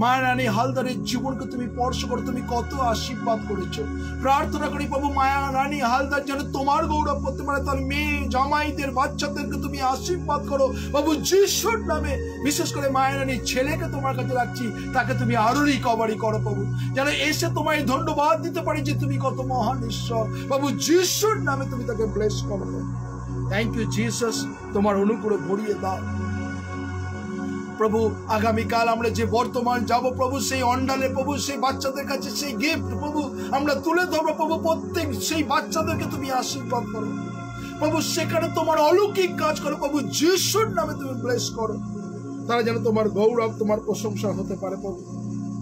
মায়া রানী হালদারের জীবনকে তুমি স্পর্শ করো, তুমি কত আশীর্বাদ করেছো। প্রার্থনা করি প্রভু মায়া রানী হালদার যেন তোমার গৌরব করতে পারে, তার মেয়ে জামাইদের বাচ্চাদেরকে তুমি আশীর্বাদ করো প্রভু যিশুর নামে। বিশেষ করে মায়া রানীর ছেলেকে তোমার কাছে রাখছি, তাকে তুমি আরো রিকভারি করো প্রভু, যেন এসে তোমায় ধন্যবাদ দিতে পারি যে তুমি কত মহান ঈশ্বর প্রভু। যিশুর নামে তুমি তাকে ব্লেস করো। থ্যাংক ইউ জিসাস, তোমার অনুগ্রহ ভরিয়ে দাও প্রভু। আগামীকাল আমরা যে বর্তমান যাব প্রভু, সেই অন্ডালে প্রভু সেই বাচ্চাদের কাছে সেই গিফট প্রভু আমরা তুলে ধরবো প্রভু। প্রত্যেক সেই বাচ্চাদেরকে তুমি আশীর্বাদ করো প্রভু, সেখানে তোমার অলৌকিক কাজ করো প্রভু। যিশুর নামে তুমি ব্লেস করো, তারা যেন তোমার গৌরব, তোমার প্রশংসা হতে পারে প্রভু।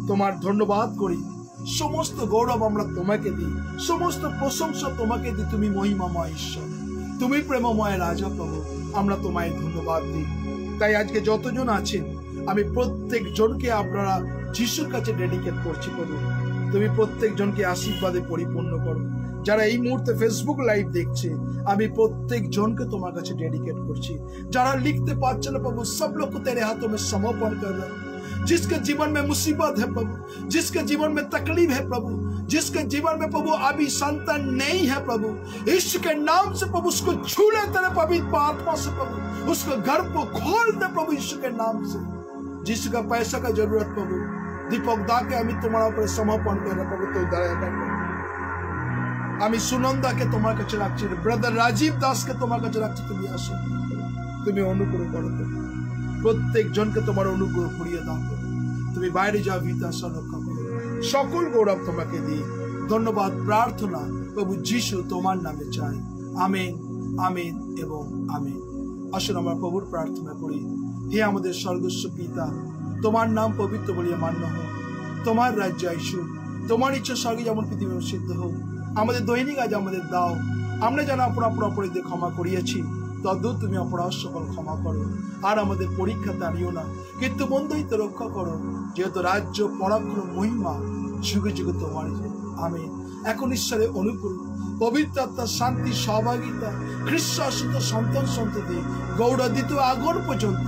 তোমার ধন্যবাদ করি, সমস্ত গৌরব আমরা তোমাকে দিই, সমস্ত প্রশংসা তোমাকে দিই। তুমি মহিমাময় ঈশ্বর, তুমি প্রেমময় রাজা প্রভু, আমরা তোমায় ধন্যবাদ দিই। তাই আজকে যতজন আছেন আমি প্রত্যেক জনকে আপনারা যিশুর কাছে ডেডিকেট করছি প্রভু। তুমি প্রত্যেক জনকে আশীর্বাদে পরিপূর্ণ করো। যারা এই মুহূর্তে ফেসবুক লাইভ দেখছে আমি প্রত্যেক জনকে তোমার কাছে ডেডিকেট করছি। যারা লিখতে পারছে না প্রভু, सब लोग को तेरे हाथों में समर्पण कर रहे हैं। जिसके जीवन में मुसीबत है प्रभु, जिसके जीवन में तकलीफ है प्रभु, जिसके जीवन में प्रभु अभी संतान नहीं है प्रभु, यीशु के नाम से प्रभु उसको छू ले तेरे पवित्र आत्मा से प्रभु, उसके घर को खोल दे प्रभु यीशु के नाम से। जिसका पैसा का जरूरत प्रभु दीपक दा के আমি তোমার উপরে সমর্পণ করে প্রভু, তো দয়া করো। আমি সুনন্দাকে তোমার কাছে রাখছি, ব্রাদার রাজীব দাসকে তোমার কাছে রাখছি। তুমি আসো, তুমি অনুগ্রহ করো, প্রত্যেক জনকে তোমার অনুগ্রহ করিয়ে দাও। তুমি বাইরে যাও, ভিতর রক্ষা করো। সকল গৌরব তোমাকে দিই, ধন্যবাদ প্রার্থনা প্রভু যিশু তোমার নামে চাই। আমেন, আমেন এবং আমেন। আসুন আমরা প্রভুর প্রার্থনা করি। হে আমাদের স্বর্গস্ব পিতা, তোমার নাম পবিত্র বলিয়া মান্য হোক, তোমার রাজ্য আসুক, তোমার ইচ্ছা স্বর্গে যেমন পৃথিবীতে সিদ্ধ হোক। আমাদের দৈনিক আজ আমাদের দাও, আমরা যেন আপন আপন অপরাধীদের ক্ষমা করিয়াছি তদ্রূপ তুমি অপরাধ সকল ক্ষমা করো। আর আমাদের পরীক্ষাতে আনিও না, কিন্তু মন্দ হইতে রক্ষা করো, যেহেতু রাজ্য, পরাক্রম, মহিমা যুগে যুগে তোমার। আমেন। এখন ঈশ্বরের অনুগ্রহ, পবিত্র আত্মার শান্তি, সহভাগিতা, খ্রিস্ট আশ্রিত সন্তান সন্ততি গৌরদিত আগর পর্যন্ত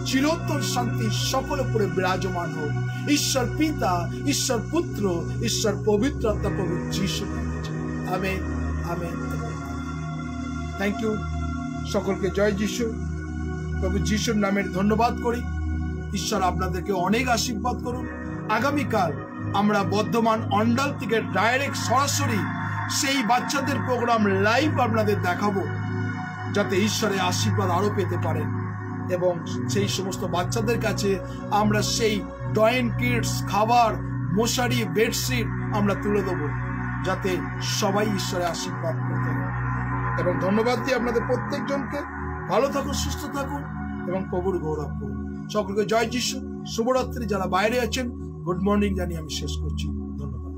চিরন্তন শান্তি সকল উপরে বিরাজমান হোক। ঈশ্বর পিতা, ঈশ্বর পুত্র, ঈশ্বর পবিত্র আত্মা প্রভু যিশু। Amen, amen. Thank you. সকলকে জয় যিশু। প্রভু যিশুর নামের ধন্যবাদ করি। ঈশ্বর আপনাদেরকে অনেক আশীর্বাদ করুন। আগামীকাল আমরা বর্ধমান অন্ডাল থেকে ডাইরেক্ট সরাসরি সেই বাচ্চাদের প্রোগ্রাম লাইভ আপনাদের দেখাবো, যাতে ঈশ্বরের আশীর্বাদ আরো পেতে পারেন। এবং সেই সমস্ত বাচ্চাদের কাছে আমরা সেই ড্রয়িং কিটস, খাবার, মশারি, বেডশিট আমরা তুলে দেবো, যাতে সবাই ঈশ্বরের আশীর্বাদ পেতে। এবং ধন্যবাদ দিই আপনাদের প্রত্যেকজনকে। ভালো থাকুন, সুস্থ থাকুন এবং প্রভুর গৌরব করুন। সকলকে জয় যিশু। শুভরাত্রি। যারা বাইরে আছেন গুড মর্নিং জানিয়ে আমি শেষ করছি। ধন্যবাদ।